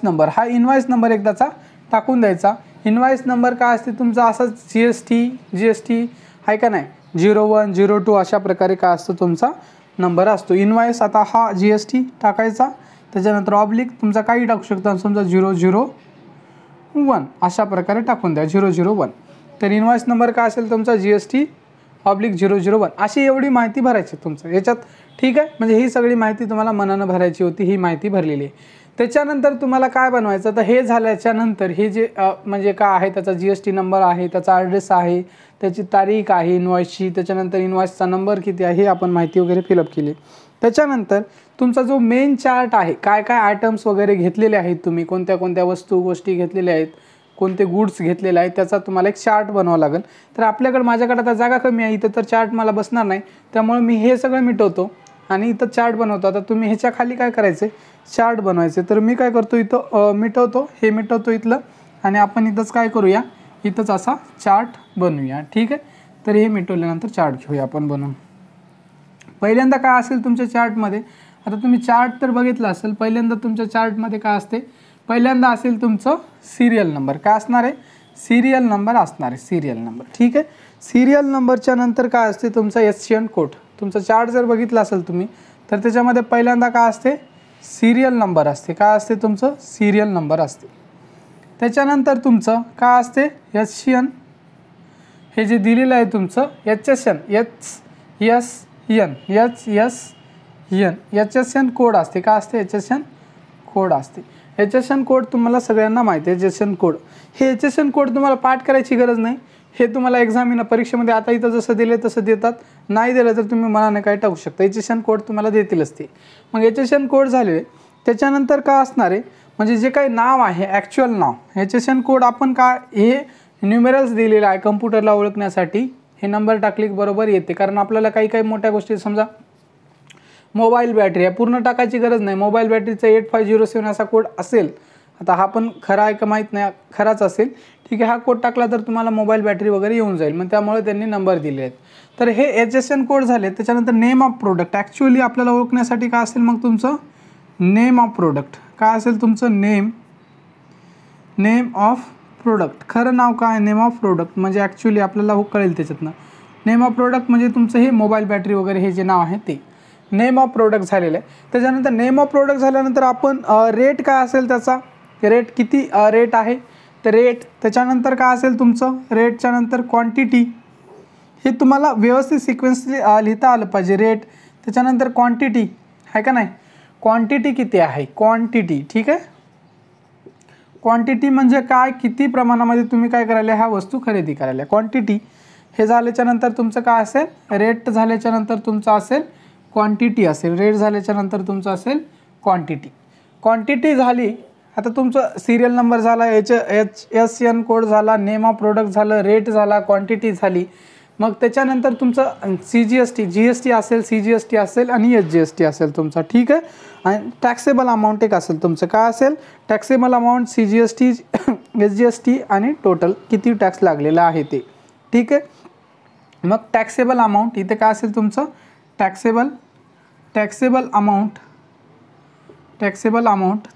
नंबर, हा इनवॉइस नंबर एकदाचा टाकून द्यायचा. इनवॉइस नंबर काय असते तुमचा असाच GST आहे का नाही, 01 02 अशा प्रकारे काय असतो तुमचा नंबर असतो. इनवॉइस आता हा GST टाकायचा, त्याच्यानंतर ऑब्लिक तुमचा काही टाकू शकता, समजा 001 अशा प्रकारे टाकून द्या 001. तर इनवॉइस नंबर काय असेल तुमचा GST ऑब्लिक 001 अशी एवढी माहिती भरायची तुमचं याच्यात. ठीक आहे, म्हणजे ही सगळी माहिती तुम्हाला मनानं भरायची होती, ही माहिती भरलेली आहे. त्याच्यानंतर तुम्हाला काय बनवायचं, तर हे झाल्याच्या नंतर हे जे म्हणजे काय आहे, त्याचा GST नंबर आहे, त्याचा ॲड्रेस आहे, त्याची तारीख आहे इनवॉइसची, त्याच्यानंतर इनवॉइसचा नंबर किती आहे हे आपण माहिती वगैरे फिलअप केली. त्याच्यानंतर तुमचा जो मेन चार्ट आहे, काय काय आयटम्स वगैरे घेतलेले आहेत तुम्ही, कोणत्या कोणत्या वस्तू गोष्टी घेतलेल्या आहेत, कोणते गुड्स घेतलेले आहेत, त्याचा तुम्हाला एक चार्ट बनवावा लागेल. तर माझ्याकडे आता जागा कमी आहे, इथं तर चार्ट मला बसणार नाही, त्यामुळे मी हे सगळं मिटवतो आणि इथं चार्ट बनवतो. आता तुम्ही ह्याच्या खाली काय करायचे, चार्ट बनवायचे. तर मी काय करतो, इथं मिटवतो इथलं, आणि आपण इथंच काय करूया, इथंच असा चार्ट बनवूया. ठीक आहे, तर हे मिटवल्यानंतर चार्ट घेऊया आपण बनवून. पहिल्यांदा काय असेल तुमच्या चार्टमध्ये, आता तुम्ही चार्ट तर बघितला असेल, पहिल्यांदा तुमच्या चार्टमध्ये काय असते, पहिल्यांदा असेल तुमचं सिरियल नंबर. काय असणार आहे, सिरियल नंबर असणार आहे, सिरियल नंबर. ठीक आहे, सिरियल नंबरच्या नंतर काय असते तुमचा SCN कोड. तुमचा चार्ट जर बघितला असेल तुम्ही, तर त्याच्यामध्ये पहिल्यांदा काय असते, सिरियल नंबर असते. काय असते तुमचं, सिरियल नंबर असते. त्याच्यानंतर तुमचं काय असते, SCN, हे जे दिलेलं आहे तुमचं HSN कोड असते. काय असते, HSN कोड असते. HSN कोड तुम्हाला सगळ्यांना माहिती आहे. HSN कोड, हे HSN कोड तुम्हाला पाठ करायची गरज नाही, हे तुम्हाला एक्झामिन परीक्षेमध्ये आता इथं जसं दिले तसं देतात. नाही दिलं तर तुम्ही मनाने काय टाकू शकता, HSN कोड तुम्हाला देतीलच ते. मग HSN कोड झाले, त्याच्यानंतर काय असणार आहे, म्हणजे जे काही नाव आहे ॲक्च्युअल नाव, HSN कोड आपण काय, हे न्यूमेरल्स दिलेलं आहे कम्प्युटरला ओळखण्यासाठी. हे नंबर टाकली बरोबर येते, कारण आपल्याला काही काही मोठ्या गोष्टी, समजा मोबाईल बॅटरी आहे, पूर्ण टाकायची गरज नाही. मोबाईल बॅटरीचा 8507 असा कोड असेल, आता हा पण खरा आहे का माहीत नाही, खराच असेल. ठीक आहे, हा कोड टाकला तर तुम्हाला मोबाईल बॅटरी वगैरे येऊन जाईल, मग त्यामुळे त्यांनी नंबर दिले आहेत. तर हे HSN कोड झाले. त्याच्यानंतर नेम ऑफ प्रोडक्ट, ॲक्च्युअली आपल्याला ओळखण्यासाठी काय असेल मग तुमचं नेम ऑफ प्रोडक्ट. काय असेल तुमचं नेम ऑफ प्रोडक्ट, खरं नाव काय, नेम ऑफ प्रोडक्ट, म्हणजे ॲक्च्युअली आपल्याला कळेल त्याच्यातनं. नेम ऑफ प्रोडक्ट म्हणजे तुमचं हे मोबाईल बॅटरी वगैरे हे जे नाव आहे ते नेम ऑफ प्रोडक्ट झालेलं आहे. त्याच्यानंतर नेम ऑफ प्रोडक्ट झाल्यानंतर आपण रेट काय असेल त्याचा, रेट किती रेट आहे, तर रेट. त्याच्यानंतर काय असेल तुमचं, रेटच्या नंतर क्वांटिटी, हे तुम्हाला व्यवस्थित सिक्वेन्स लिहिता आलं पाहिजे. रेट, त्याच्यानंतर क्वांटिटी आहे का नाही, क्वांटिटी किती आहे, क्वांटिटी. ठीक आहे, क्वांटिटी म्हणजे काय, किती प्रमाणामध्ये तुम्ही काय करायला, ह्या वस्तू खरेदी करायला, क्वांटिटी. हे झाल्याच्या नंतर तुमचं काय असेल, रेट झाल्याच्या नंतर तुमचं असेल क्वांटिटी असेल, रेट झाल्याच्या नंतर तुमचं असेल क्वांटिटी. क्वांटिटी झाली, आता तुमचं सिरियल नंबर झाला, HSN कोड झाला, नेम ऑफ प्रोडक्ट झालं, रेट झाला, क्वांटिटी झाली. मग त्याच्यानंतर तुमचं GST असेल, CGST असेल आणि SGST असेल तुमचा. ठीक आहे, आणि टॅक्सेबल अमाऊंट एक असेल तुमचं. काय असेल, टॅक्सेबल अमाऊंट, CGST, SGST आणि टोटल किती टॅक्स लागलेला आहे ते. ठीक आहे, मग टॅक्सेबल अमाऊंट इथे काय असेल तुमचं, टॅक्सेबल अमाऊंट.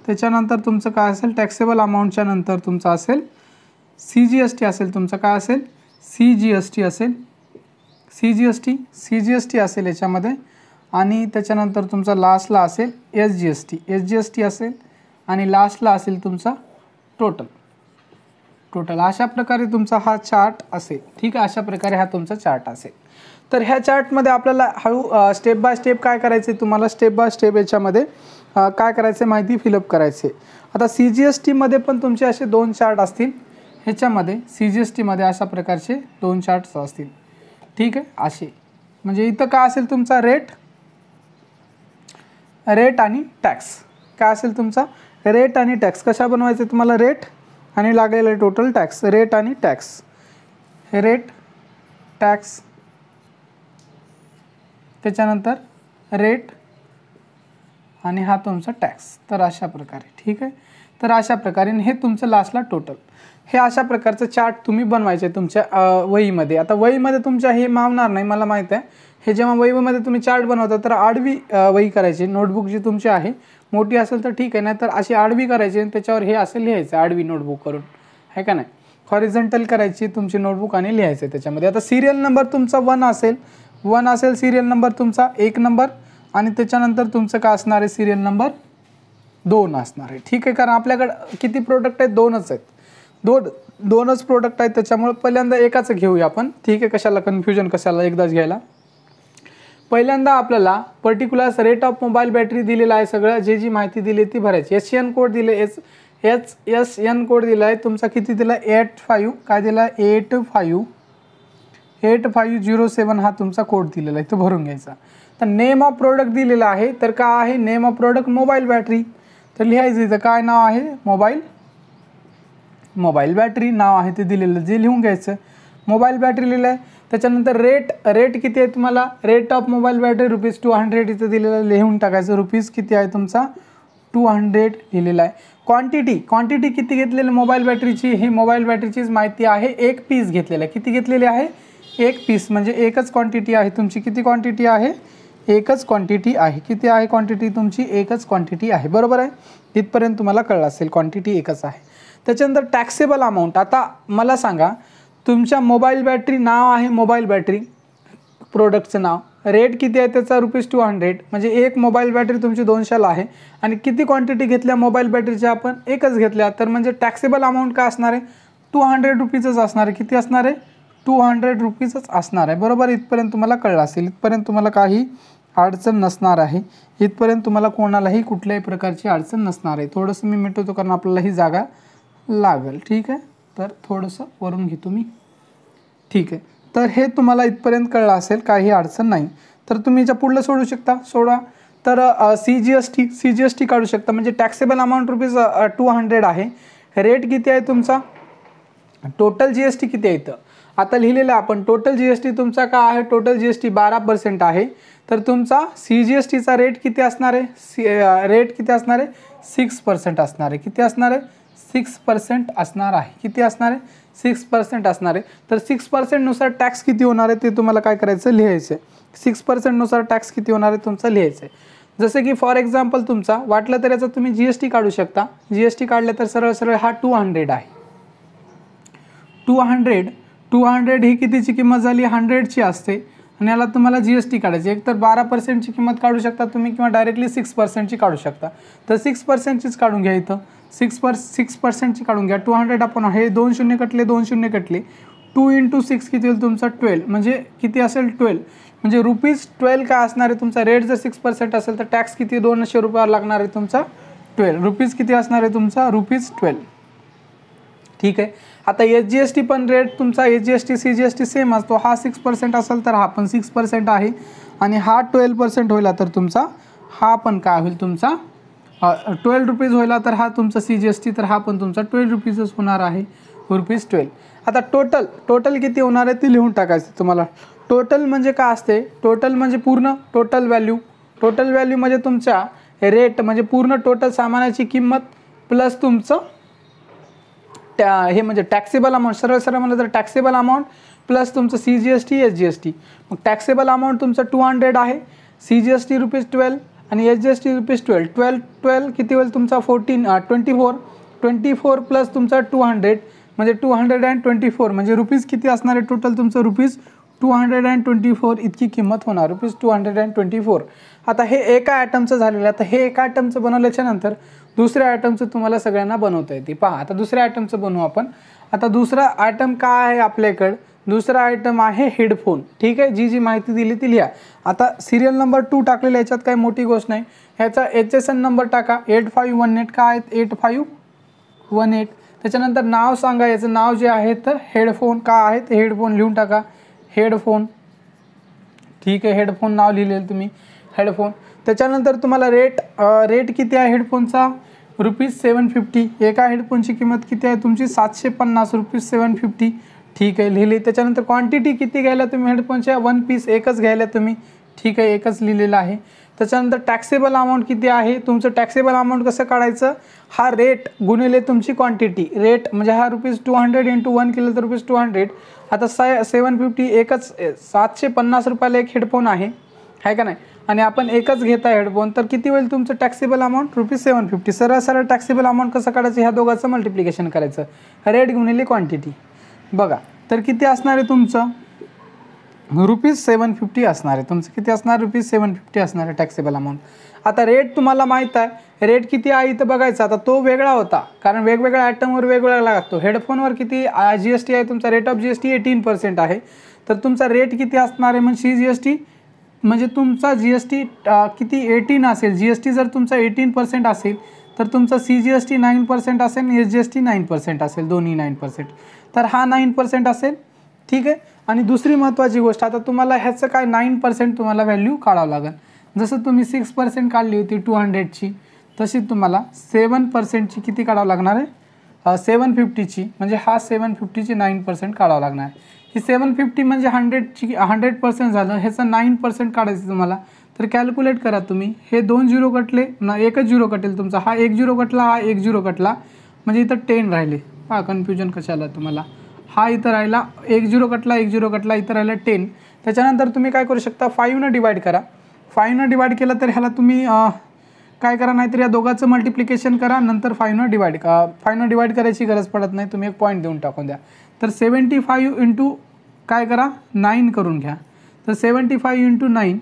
त्याच्यानंतर तुमचं काय असेल, टॅक्सेबल अमाऊंटच्या नंतर तुमचं असेल CGST असेल तुमचं. काय असेल, CGST असेल, CGST असेल याच्यामध्ये. आणि त्याच्यानंतर तुमचा लास्टला असेल SGST असेल, आणि लास्टला असेल तुमचा टोटल. अशा प्रकारे तुमचा हा चार्ट असेल. ठीक आहे, अशा प्रकारे हा तुमचा चार्ट असेल. तर ह्या चार्टमध्ये आपल्याला हळू स्टेप बाय स्टेप काय करायचे, तुम्हाला स्टेप बाय स्टेप याच्यामध्ये काय करायचे, माहिती फिलअप करायचे. आता CGSTमध्ये पण तुमचे असे 2 चार्ट असतील. ह्याच्यामध्ये CGSTमध्ये अशा प्रकारचे 2 चार्ट्स असतील. ठीक आहे, असे म्हणजे इथं काय असेल तुमचा रेट आणि टॅक्स. काय असेल तुमचा रेट आणि टॅक्स. कशा बनवायचे तुम्हाला, रेट आणि लागलेलं टोटल टॅक्स, रेट आणि टॅक्स, रेट टॅक्स, त्याच्यानंतर रेट आणि हा तुमचा टॅक्स. तर अशा प्रकारे. ठीक आहे, तर अशा प्रकारे हे तुमचं लास्टला टोटल. हे अशा प्रकारचं चार्ट तुम्ही बनवायचे तुमच्या वहीमध्ये. आता वहीमध्ये तुमच्या हे मावणार नाही मला माहीत आहे. हे जेव्हा वहीमध्ये तुम्ही चार्ट बनवता तर आडवी वही करायची. नोटबुक जी तुमची आहे मोठी असेल तर ठीक आहे, नाही तर अशी आडवी करायची आणि त्याच्यावर हे असं लिहायचं आडवी नोटबुक करून, आहे का नाही. हॉरिझॉन्टल करायची तुमची नोटबुक आणि लिहायचं त्याच्यामध्ये. आता सिरियल नंबर तुमचा 1 असेल सिरियल नंबर तुमचा 1 नंबर आणि त्याच्यानंतर तुमचं काय असणार आहे सिरियल नंबर 2 असणार आहे. ठीक आहे, कारण आपल्याकडे किती प्रोडक्ट आहेत, 2च आहेत. दोनच प्रोडक्ट आहेत त्याच्यामुळे पहिल्यांदा एकाच घेऊया आपण. ठीक आहे, कशाला कन्फ्युजन कशाला एकदाच घ्यायला. पहिल्यांदा आपल्याला particular rate of mobile battery दिलेला आहे. सगळं जी माहिती दिली ती भरायची. SN कोड दिले SN कोड दिला आहे तुमचा. किती दिला 85 काय दिला 8507 हा तुमचा कोड दिलेला आहे, तो भरून घ्यायचा. तर नेम ऑफ प्रोडक्ट दिलेला आहे. तर काय आहे name of product mobile battery. तर लिहायचं इथं काय नाव आहे मोबाईल बॅटरी नाव आहे ते दिलेलं, जे लिहून घ्यायचं. मोबाईल बॅटरी लिहिलं आहे. त्याच्यानंतर रेट किती आहे तुम्हाला, रेट ऑफ मोबाईल बॅटरी ₹200 इथं दिलेलं लिहून टाकायचं. रुपीज किती आहे तुमचा 200 लिहिलेला आहे. क्वांटिटी किती घेतलेली मोबाईल बॅटरीची, ही मोबाईल बॅटरीचीच माहिती आहे. 1 पीस घेतलेला आहे. किती घेतलेले आहे 1 पीस, म्हणजे एकच क्वांटिटी आहे तुमची. किती क्वांटिटी आहे एकच क्वांटिटी आहे. किती आहे क्वांटिटी तुमची एकच क्वांटिटी आहे. बरोबर आहे, तिथपर्यंत तुम्हाला कळलं असेल क्वांटिटी एकच आहे. त्याच्यानंतर टॅक्सेबल अमाऊंट. आता मला सांगा तुमच्या मोबाईल बॅटरी नाव आहे मोबाईल बॅटरी प्रोडक्टचं नाव, रेट किती आहे त्याचा ₹200, म्हणजे एक मोबाईल बॅटरी तुमची 200ला आहे आणि किती क्वांटिटी घेतल्या मोबाईल बॅटरीच्या आपण एकच घेतल्या, तर म्हणजे टॅक्सेबल अमाऊंट काय असणार आहे ₹200च असणार आहे. किती असणार आहे ₹200च असणार आहे. बरोबर, इथपर्यंत तुम्हाला कळलं असेल. इथपर्यंत तुम्हाला काही अडचण नसणार आहे. इथपर्यंत तुम्हाला कोणालाही कुठल्याही प्रकारची अडचण नसणार आहे. थोडंसं मी मिटवतो कारण आपल्याला ही जागा लागेल. ठीक आहे, तर थोडंसं वरून घेतो मी. ठीक आहे, तर हे तुम्हाला इथपर्यंत कळलं असेल, काही अडचण नाही. तर तुम्ही याच्या पुढलं सोडू शकता. सोडा. तर CGST काढू शकता, म्हणजे टॅक्सेबल अमाऊंट ₹200 आहे. रेट किती आहे तुमचा, टोटल GST किती आहे इथं आता लिहिलेलं आपण. टोटल GST तुमचा काय आहे, टोटल GST 12% आहे. तर तुमचा CGSTचा रेट किती असणार आहे, रेट किती असणार आहे 6% असणार आहे. किती असणार आहे 6% असणार आहे. किती असणार आहे 6% असणार आहे. तर 6% नुसार टॅक्स किती होणार आहे ते तुम्हाला काय करायचं लिहायचं आहे. 6% नुसार टॅक्स किती होणार आहे तुमचं लिहायचं आहे. जसं की फॉर एक्झाम्पल तुमचा वाटलं तर याचा तुम्ही GST काढू शकता. GST काढलं तर सरळ हा 200 आहे. 200 ही कितीची किंमत झाली 100ची असते आणि याला तुम्हाला GST काढायची. एक तर 12%ची किंमत काढू शकता तुम्ही किंवा डायरेक्टली 6%ची काढू शकता. तर 6%चीच काढून घ्या. इथं 6%ची काढून घ्या. 200 आपण हे 2 शून्य कटले 2 शून्य कटले 2 × 6 किती होईल तुमचा 12, म्हणजे किती असेल 12, म्हणजे ₹12 काय असणार आहे तुमचा. रेट जर 6% असेल तर टॅक्स किती ₹200 लागणार आहे तुमचा 12 रुपीज. किती असणार आहे तुमचा ₹12. ठीक आहे. आता SGST पण रेट तुमचा SGST CGST सेम असतो. हा 6% असेल तर हा पण 6% आहे आणि हा 12% होईल तर तुमचा हा पण काय होईल तुमचा ₹12 होईल. तर हा तुमचा CGST, तर हा पण तुमचा ₹12च होणार आहे ₹12. आता टोटल किती होणार आहे ते लिहून टाकायचं तुम्हाला. टोटल म्हणजे काय असते, टोटल म्हणजे पूर्ण टोटल व्हॅल्यू. टोटल व्हॅल्यू म्हणजे तुमच्या रेट म्हणजे पूर्ण टोटल सामानाची किंमत प्लस तुमचं हे म्हणजे टॅक्सेबल अमाऊंट. सरळ म्हणलं तर टॅक्सेबल अमाऊंट प्लस तुमचं CGST SGST. मग टॅक्सेबल अमाऊंट तुमचं 200 आहे, CGST ₹12 आणि SGST ₹12. 12 किती होईल तुमचा 24 प्लस तुमचा 200 म्हणजे 224, म्हणजे रुपीज किती असणार आहे टोटल तुमचं ₹224 इतकी किंमत होणार, ₹224. आता हे एका आयटमचं झालेलं आहे. आता हे एका आयटमचं बनवल्याच्या नंतर दुसऱ्या आयटमचं तुम्हाला सगळ्यांना बनवता येते. पहा आता दुसऱ्या आयटमचं बनवू आपण. आता दुसरा आयटम काय आहे आपल्याकडं, दुसरा आयटम आहे हेडफोन. ठीक आहे, जी माहिती दिली ती लिहा. आता सिरियल नंबर 2 टाकलेला, याच्यात काही मोठी गोष्ट नाही. ह्याचा HSN नंबर टाका 8518. काय आहेत 8518. त्याच्यानंतर नाव सांगा, याचं नाव जे आहे तर हेडफोन काय आहे ते हेडफोन लिहून टाका हेडफोन. ठीक आहे, हेडफोन नाव लिहिलेलं तुम्ही हेडफोन. त्याच्यानंतर तुम्हाला रेट किती आहे हेडफोनचा ₹750. एका हेडफोनची किंमत किती आहे तुमची 750 ₹750. ठीक आहे, लिहिली. त्याच्यानंतर क्वांटिटी किती घ्यायला तुम्ही हेडफोनच्या 1 पीस एकच घ्यायला तुम्ही. ठीक आहे, एकच लिहिलेलं आहे. त्याच्यानंतर टॅक्सेबल अमाऊंट किती आहे तुमचं. टॅक्सेबल अमाऊंट कसं काढायचं, हा रेट गुणिले तुमची क्वांटिटी. रेट म्हणजे हा ₹200 इंटू 1 केलं तर ₹200. आता 750 एकच 750 रुपयाला एक हेडफोन आहे का नाही, आणि आपण एकच घेत आहे हेडफोन, तर किती होईल तुमचं टॅक्सेबल अमाऊंट ₹750. सरळ सरळ टॅक्सेबल अमाऊंट कसं काढायचं, ह्या दोघांचं मल्टिप्लिकेशन करायचं, रेट गुणिले क्वांटिटी. बघा तर किती असणार आहे तुमचं ₹750 असणार आहे तुमचं. किती असणार ₹750 असणार आहे टॅक्सेबल अमाऊंट. आता रेट तुम्हाला माहीत आहे, रेट किती आहे इथं बघायचा. आता तो वेगळा होता कारण वेगवेगळ्या आयटमवर वेगवेगळा लागतो. हेडफोनवर किती GST आहे तुमचा, रेट ऑफ GST 18% आहे. तर तुमचा रेट किती असणार आहे म्हणजे GST म्हणजे तुमचा GST किती 18 असेल. GST जर तुमचा 18% असेल तर तुमचा CGST 9% असेल आणि SGST 9% असेल, दोन्ही 9%. तर हा 9% असेल. ठीक आहे. आणि दुसरी महत्त्वाची गोष्ट, आता तुम्हाला ह्याचं काय 9% तुम्हाला व्हॅल्यू काढावं लागेल. जसं तुम्ही 6% काढली होती 200ची, तशी तुम्हाला 7%ची किती काढावं लागणार आहे 750ची, म्हणजे हा 750ची 9% काढावं लागणार आहे. ही 750 म्हणजे 100% झालं, ह्याचं 9% काढायचं तुम्हाला. तर कॅल्क्युलेट करा तुम्ही, हे 2 झिरो कटले ना, एकच झिरो कटेल तुमचा. हा 1 झिरो कटला, हा 1 झिरो कटला, म्हणजे इथं 10 राहिले. पहा कन्फ्युजन कशाला तुम्हाला. हा इथं राहिला 1 झिरो कटला, 1 झिरो कटला, इथं राहिला 10. त्याच्यानंतर तुम्ही काय करू शकता, 5ने डिवाइड करा. 5ने डिवाइड केलं तर ह्याला तुम्ही काय करा, नाहीतर या दोघांचं मल्टिप्लिकेशन करा, नंतर 5ने डिवाइड करायची गरज पडत नाही, तुम्ही एक पॉईंट देऊन टाकून द्या. तर 75 इंटू काय करा 9 करून घ्या. तर 75 इंटू 9,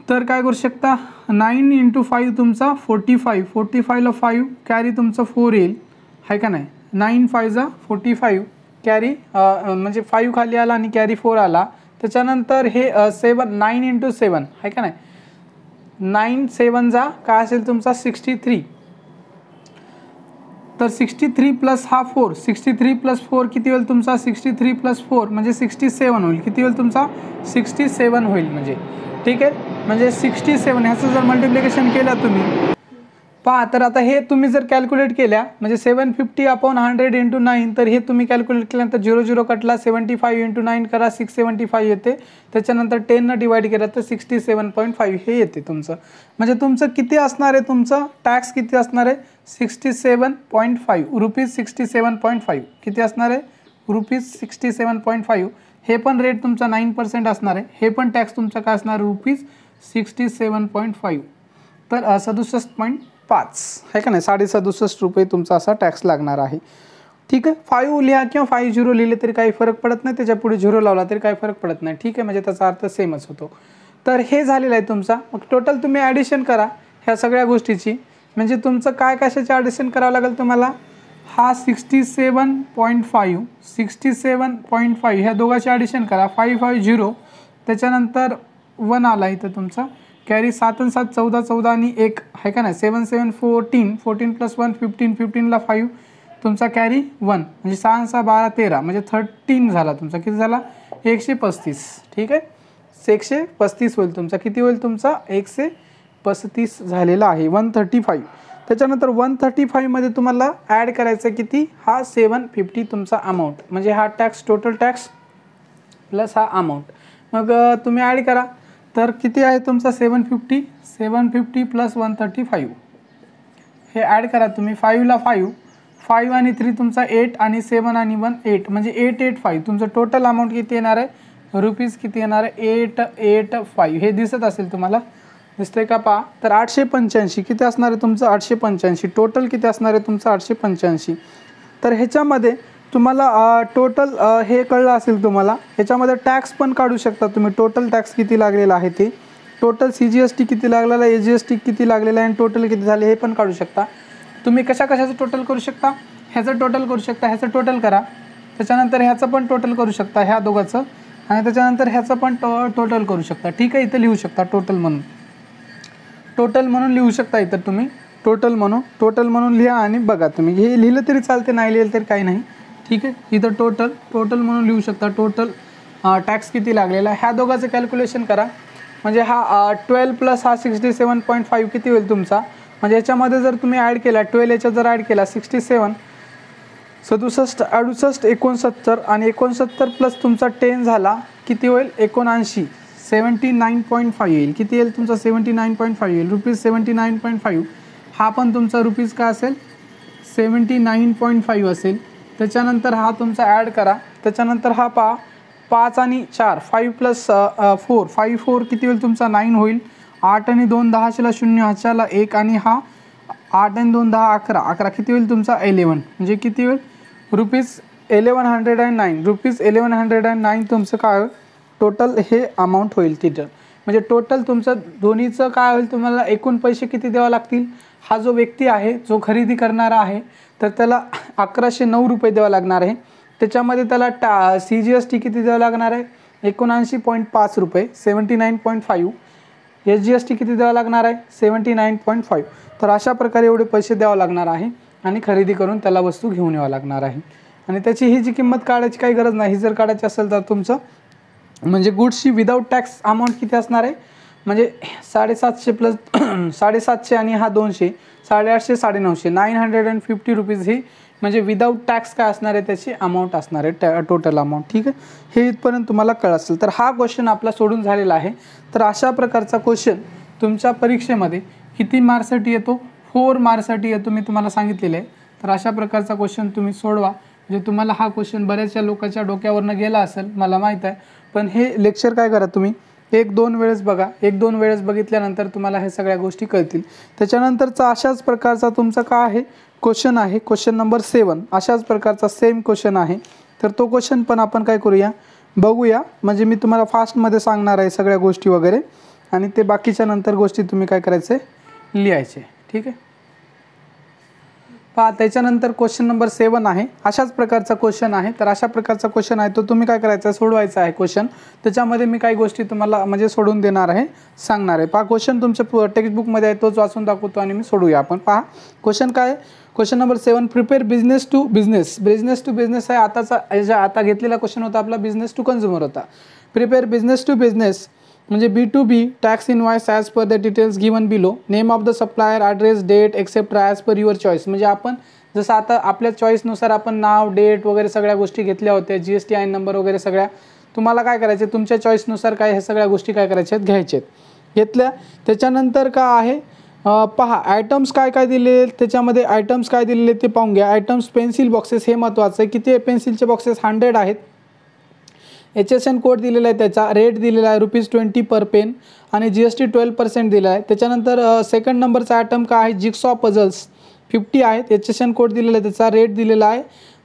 तर काय करू शकता 9 इंटू 5 तुमचा 45. 45ला 5 कॅरी तुमचं 4 येईल, आहे का नाही. 9 5 45 कॅरी म्हणजे 5 खाली आला आणि कॅरी 4 आला. त्याच्यानंतर हे 9 इंटू 7 आहे का नाही. 9 7 काय असेल तुमचा 63. तर 63 प्लस हा 4, 63 प्लस 4 किती होईल तुमचा 63 प्लस 4 म्हणजे 67 होईल. किती होईल तुमचा 67 होईल म्हणजे. ठीक आहे, म्हणजे 67 ह्याचं जर मल्टिप्लिकेशन केलं तुम्ही पहा, तर आता हे तुम्ही जर कॅल्क्युलेट केल्या म्हणजे 750/100 इंटू 9, तर हे तुम्ही कॅल्क्युलेट केल्यानंतर 0 0 कटला, 75 इंटू 9 करा, 675 येते. त्याच्यानंतर 10ने डिवाइड केलं तर 67.5 हे येते तुमचं. म्हणजे तुमचं किती असणार आहे, तुमचं टॅक्स किती असणार आहे 67.5 ₹67.5. किती असणार आहे ₹67.5. हे पण रेट तुमचा 9% असणार आहे. हे पण टॅक्स तुमचा काय असणार ₹67.5. तर 67.5 आहे का नाही, ₹67.5 तुमचा असा टॅक्स लागणार आहे. ठीक आहे. 5 लिहा किंवा 50 लिहिले तरी काही फरक पडत नाही, त्याच्या पुढे 0 लावला तरी काही फरक पडत नाही. ठीक आहे, म्हणजे त्याचा अर्थ सेमच होतो. तर हे झालेलं आहे तुमचा. मग टोटल तुम्ही ॲडिशन करा ह्या सगळ्या गोष्टीची, म्हणजे तुमचं काय कशाचे ॲडिशन करावं लागेल तुम्हाला. हा 67.5 ह्या दोघांचे ॲडिशन करा. 550 त्याच्यानंतर 1 आला इथं तुमचा कॅरी, 7 आणि 7 14, 14 आणि 1 आहे का नाही. 7 7 14, 14 प्लस 1 15, 15ला 5 तुमचा कॅरी 1 म्हणजे 6 आणि 6 12 13 म्हणजे 13 झाला तुमचा. किती झाला 135. ठीक आहे, 135 होईल तुमचा. किती होईल तुमचा 135 झालेला आहे 135. त्याच्यानंतर 135 मध्ये तुम्हाला ॲड करायचं किती, हा 750 तुमचा अमाऊंट, म्हणजे हा टॅक्स टोटल टॅक्स प्लस हा अमाऊंट. मग तुम्ही ॲड करा, तर किती आहे तुमचा 750 प्लस 135 हे ॲड करा तुम्ही. 5ला 5 आणि 3 तुमचा 8 आणि 7 आणि 1 8 म्हणजे 885. तुमचं टोटल अमाऊंट किती येणार आहे रुपीज किती येणार आहे 885. हे दिसत असेल तुम्हाला, दिसतंय का पहा. तर 885 किती असणार आहे तुमचं 885. टोटल किती असणार आहे तुमचं 885. तर ह्याच्यामध्ये तुम्हाला टोटल हे कळलं असेल तुम्हाला. ह्याच्यामध्ये टॅक्स पण काढू शकता तुम्ही, टोटल टॅक्स किती लागलेला आहे ते, टोटल CGST किती लागलेला आहे, SGST किती लागलेला आहे आणि टोटल किती झाले हे पण काढू शकता तुम्ही. कशाचं टोटल करू शकता, ह्याचं टोटल करू शकता, ह्याचं टोटल करा. त्याच्यानंतर ह्याचं पण टोटल करू शकता, ह्या दोघांचं, आणि त्याच्यानंतर ह्याचं पण टोटल करू शकता. ठीक आहे, इथं लिहू शकता टोटल म्हणून लिहू शकता इथं तुम्ही टोटल म्हणून लिहा आणि बघा तुम्ही. हे लिहिलं तरी चालते, नाही लिहिलं तरी काही नाही. ठीक आहे, इथं टोटल म्हणून लिहू शकता. टोटल टॅक्स किती लागलेला आहे ह्या दोघांचं कॅल्क्युलेशन करा. म्हणजे हा 12 प्लस हा 67.5 किती होईल तुमचा. म्हणजे याच्यामध्ये जर तुम्ही ॲड केला 12 याच्यात जर ॲड केला 67 67 68 69 आणि 69 प्लस तुमचा 10 झाला किती होईल 79. 79.5 येईल. किती येईल तुमचा 79.5 येईल. ₹79.5 हा पण तुमचा रुपीज काय असेल 79.5 असेल. त्याच्यानंतर हा तुमचा ॲड करा. त्याच्यानंतर हा 5 आणि 4 5 + 4 5 4 किती होईल तुमचा 9 होईल. 8 आणि 2 10 0 ह्याच्याला 1 आणि हा 8 आणि 2 10 11 11 किती होईल तुमचा 11 म्हणजे किती होईल ₹1109 तुमचं काय टोटल हे अमाऊंट होईल तिथं. म्हणजे टोटल तुमचं दोन्हीचं काय होईल तुम्हाला एकूण पैसे किती द्यावं लागतील. हा जो व्यक्ती आहे जो खरेदी करणारा आहे तर त्याला ₹1109 द्यावं लागणार आहे. त्याच्यामध्ये त्याला CGST किती द्यावं लागणार आहे 79.5 रुपये 79.5. SGST किती द्यावं लागणार आहे 79.5. तर अशा प्रकारे एवढे पैसे द्यावं लागणार आहे आणि खरेदी करून त्याला वस्तू घेऊन यावं लागणार आहे. आणि त्याची ही जी किंमत काढायची काही गरज नाही. जर काढायची असेल तर तुमचं म्हणजे गुड्सची विदाऊट टॅक्स अमाऊंट किती असणार आहे म्हणजे 750 प्लस 750 आणि हा 200 850 950 ₹950 ही म्हणजे विदाऊट टॅक्स काय असणार आहे त्याची अमाऊंट असणार आहे टोटल अमाऊंट. ठीक आहे, हे इथपर्यंत तुम्हाला कळत असेल. तर हा क्वेश्चन आपला सोडून झालेला आहे. तर अशा प्रकारचा क्वेश्चन तुमच्या परीक्षेमध्ये किती मार्क्ससाठी येतो 4 मार्क्ससाठी येतो मी तुम्हाला सांगितलेलं आहे. तर अशा प्रकारचा क्वेश्चन तुम्ही सोडवा. म्हणजे तुम्हाला हा क्वेश्चन बऱ्याचशा लोकांच्या डोक्यावरनं गेला असेल मला माहीत आहे. पण हे लेक्चर काय करा तुम्ही 1-2 वेळेस बघा. 1-2 वेळेस बघितल्यानंतर तुम्हाला हे सगळ्या गोष्टी कळतील. त्याच्यानंतरचा अशाच प्रकारचा तुमचा काय आहे क्वेश्चन आहे क्वेश्चन नंबर 7. अशाच प्रकारचा सेम क्वेश्चन आहे. तर तो क्वेश्चन पण आपण काय करूया बघूया. म्हणजे मी तुम्हाला फास्टमध्ये सांगणार आहे सगळ्या गोष्टी वगैरे आणि ते बाकीच्या नंतर गोष्टी तुम्ही काय करायचे लिहायचे. ठीक आहे, पहा त्याच्यानंतर क्वेश्चन नंबर 7 आहे. अशाच प्रकारचा क्वेश्चन आहे. तर अशा प्रकारचा क्वेश्चन आहे तो तुम्ही काय करायचा सोडवायचा आहे क्वेश्चन. त्याच्यामध्ये मी काही गोष्टी तुम्हाला म्हणजे सोडून देणार आहे सांगणार आहे. पहा क्वेश्चन तुमच्या टेक्स्टबुकमध्ये आहे तोच वाचून दाखवतो आणि मी सोडूया आपण. पहा क्वेश्चन काय question number 7 prepare business to business आहे. आता घेतलेला क्वेश्चन होता आपला बिझनेस टू कन्झ्युमर होता. प्रिपेअर बिझनेस टू बिझनेस म्हणजे B2B tax invoice as per the details given below. Name of the supplier address date etcetera as per your choice. म्हणजे आपण जसं आता आपल्या चॉईसनुसार आपण नाव डेट वगैरे सगळ्या गोष्टी घेतल्या होत्या GST IN नंबर वगैरे सगळ्या तुम्हाला काय करायचे तुमच्या चॉईसनुसार काय हे सगळ्या गोष्टी काय करायच्या आहेत घ्यायच्यात घेतल्या. त्याच्यानंतर काय आहे पहा आयटम्स काय काय दिलेले त्याच्यामध्ये आयटम्स काय दिलेले ते पाहून घ्या. आयटम्स पेन्सिल बॉक्सेस हे महत्त्वाचं आहे. किती पेन्सिलचे बॉक्सेस 100 आहेत. HSN कोड दिलेला आहे त्याचा रेट दिलेला आहे ₹20 पर पेन आणि GST 12% दिला आहे. त्याच्यानंतर सेकंड नंबरचा आयटम काय आहे जिक्सॉ पझल्स 50 आहेत. HSN कोड दिलेला आहे त्याचा रेट दिलेला आहे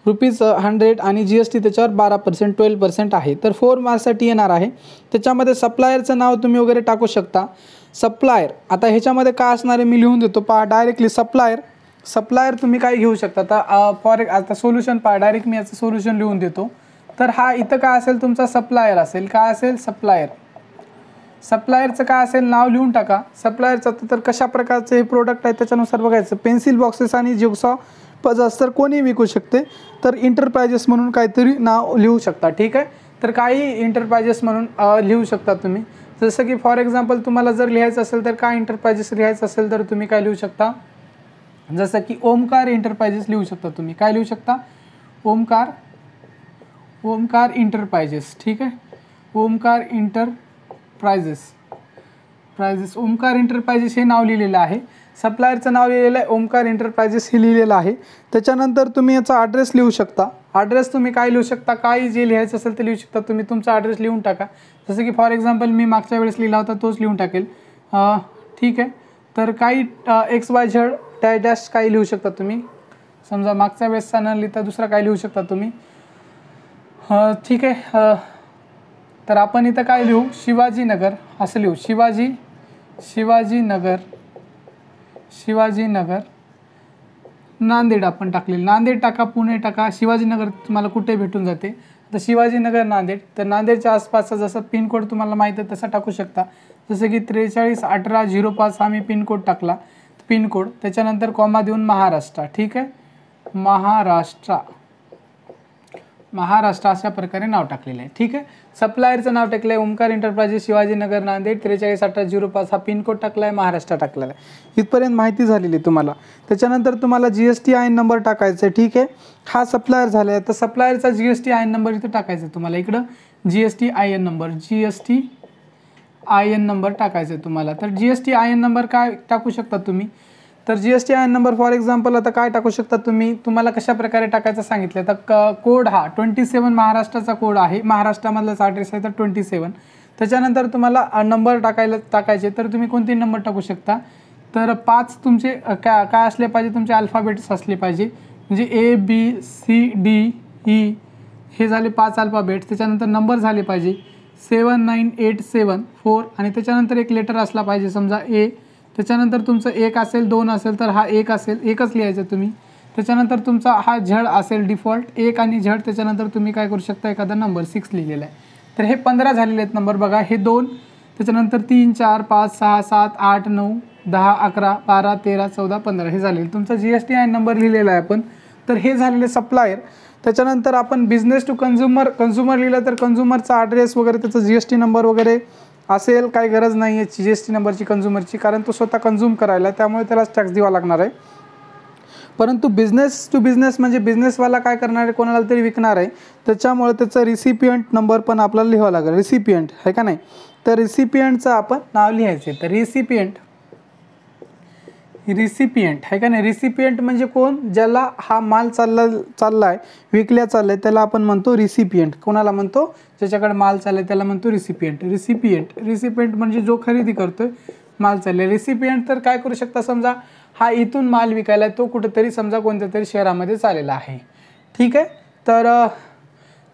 ₹100 आणि GST त्याच्यावर 12% 12% आहे. तर 4 मार्क्ससाठी येणार आहे. त्याच्यामध्ये सप्लायरचं नाव तुम्ही वगैरे टाकू शकता. सप्लायर आता ह्याच्यामध्ये काय असणार आहे मी लिहून देतो पहा डायरेक्टली सप्लायर तुम्ही काय घेऊ शकता. आता सोल्युशन पहा डायरेक्ट मी याचं सोल्युशन लिहून देतो. तर हा इथं काय असेल तुमचा सप्लायर असेल. काय असेल सप्लायरचं काय असेल नाव लिहून टाका. सप्लायरचं तर कशा प्रकारचं हे प्रोडक्ट आहे त्याच्यानुसार बघायचं. पेन्सिल बॉक्सेस आणि जिक्सॉ पझल्स तर कोणी विकू शकते. तर इंटरप्राइजेस म्हणून काहीतरी नाव लिहू शकता. ठीक आहे, तर काही इंटरप्राइजेस म्हणून लिहू शकता तुम्ही. जसं की फॉर एक्झाम्पल तुम्हाला जर लिहायचं असेल तर काय इंटरप्राइजेस लिहायचं असेल तर तुम्ही काय लिहू शकता जसं की ओमकार इंटरप्राइजेस लिहू शकता. तुम्ही काय लिहू शकता ओमकार इंटरप्राइजेस. ठीक आहे, ओमकार इंटरप्राइजेस हे नाव लिहिलेलं आहे. सप्लायरचं नाव लिहिलेलं आहे ओमकार इंटरप्राइजेस हे लिहिलेलं आहे. त्याच्यानंतर तुम्ही याचा ॲड्रेस लिहू शकता. ॲड्रेस तुम्ही काय लिहू शकता काही जे लिहायचं असेल ते लिहू शकता. तुम्ही तुमचा ॲड्रेस लिहून टाका. जसं की फॉर एक्झाम्पल मी मागच्या वेळेस लिहिला होता तोच लिहून टाकेल. ठीक आहे, तर काही XYZ डॅश काही लिहू शकता तुम्ही. समजा मागच्या वेळेसचा न लिहिता दुसरा काय लिहू शकता तुम्ही. ठीक आहे, तर आपण इथं काय लिहू शिवाजीनगर असं लिहू. शिवाजीनगर नांदेड आपण टाकलेलं. नांदेड टाका पुणे टाका शिवाजीनगर तुम्हाला कुठे भेटून जाते. तर शिवाजीनगर नांदेड. तर नांदेडच्या आसपासचा जसं पिनकोड तुम्हाला माहीत आहे तसा टाकू शकता. जसं की 431805 हा मी पिनकोड टाकला पिनकोड. त्याच्यानंतर कॉमा देऊन महाराष्ट्र. ठीक आहे, महाराष्ट्र अशा प्रकारे नाव टाकलेलं आहे. ठीक आहे, सप्लायरचं नाव टाकलं आहे ओमकार इंटरप्राइजेस शिवाजीनगर नांदेड 431805 हा पिनकोड टाकला आहे महाराष्ट्र टाकलेला आहे. इथपर्यंत माहिती झालेली तुम्हाला. त्याच्यानंतर तुम्हाला GST IN नंबर टाकायचा आहे. ठीक आहे, हा सप्लायर झाला आहे तर सप्लायरचा GST IN नंबर इथं टाकायचा आहे तुम्हाला. इकडं GST IN number IN number टाकायचा आहे तुम्हाला. तर GST IN नंबर काय टाकू शकता तुम्ही, तर GST IN number for example आता काय टाकू शकता तुम्ही, तुम्हाला कशा प्रकारे टाकायचं सांगितलं. तर कोड हा 27 महाराष्ट्राचा कोड आहे, महाराष्ट्रामधलाच ॲड्रेस आहे तर 27. त्याच्यानंतर तुम्हाला नंबर टाकायचे तर तुम्ही कोणते नंबर टाकू शकता, तर 5 तुमचे काय असले पाहिजे, तुमचे अल्फाबेट्स असले पाहिजे. म्हणजे ABCDE हे झाले 5 अल्फाबेट्स. त्याच्यानंतर नंबर झाले पाहिजे 79874 आणि त्याच्यानंतर एक लेटर असला पाहिजे, समजा A. त्याच्यानंतर तुमचं 1 असेल, 2 असेल तर हा 1 असेल, 1च लिहायचं तुम्ही. त्याच्यानंतर तुमचा हा झड असेल डिफॉल्ट 1 आणि झड. त्याच्यानंतर तुम्ही काय करू शकता, एखादा नंबर 6 लिहिलेला आहे. तर हे 15 झालेले आहेत नंबर बघा, हे 2. त्याच्यानंतर 3 4 5 6 7 8 9 10 11 12 13 14 15 हे झालेले तुमचा GST IN नंबर लिहिलेला आहे आपण. तर हे झालेले सप्लायर. त्याच्यानंतर आपण बिझनेस टू कंझ्युमर लिहिलं तर कंझ्युमरचा ॲड्रेस वगैरे त्याचा GST नंबर वगैरे असेल, काही गरज नाही आहे GST नंबरची कंझ्युमरची, कारण तो स्वतः कंझ्युम करायला, त्यामुळे त्यालाच टॅक्स द्यावा लागणार आहे. परंतु बिझनेस टू बिझनेस म्हणजे बिझनेसवाला काय करणार आहे, कोणाला तरी विकणार आहे, त्याच्यामुळे त्याचा रिसिपियंट नंबर पण आपल्याला लिहावा लागेल. रिसिपियंट आहे का नाही, तर रिसिपियंटचं आपण नाव लिहायचं आहे. तर रिसिपियंट आहे का नाही. रिसिपियंट म्हणजे कोण, ज्याला हा माल चालला आहे, विकल्या चालला आहे, त्याला आपण म्हणतो रिसिपियंट. कोणाला म्हणतो, ज्याच्याकडे माल चालला आहे त्याला म्हणतो रिसिपियंट. रिसिपियंट म्हणजे जो खरेदी करतोय माल चालले. रिसिपियंट तर काय करू शकता, समजा हा इथून माल विकायला तो कुठेतरी समजा कोणत्या तरी शहरामध्ये चाललेला आहे, ठीक आहे. तर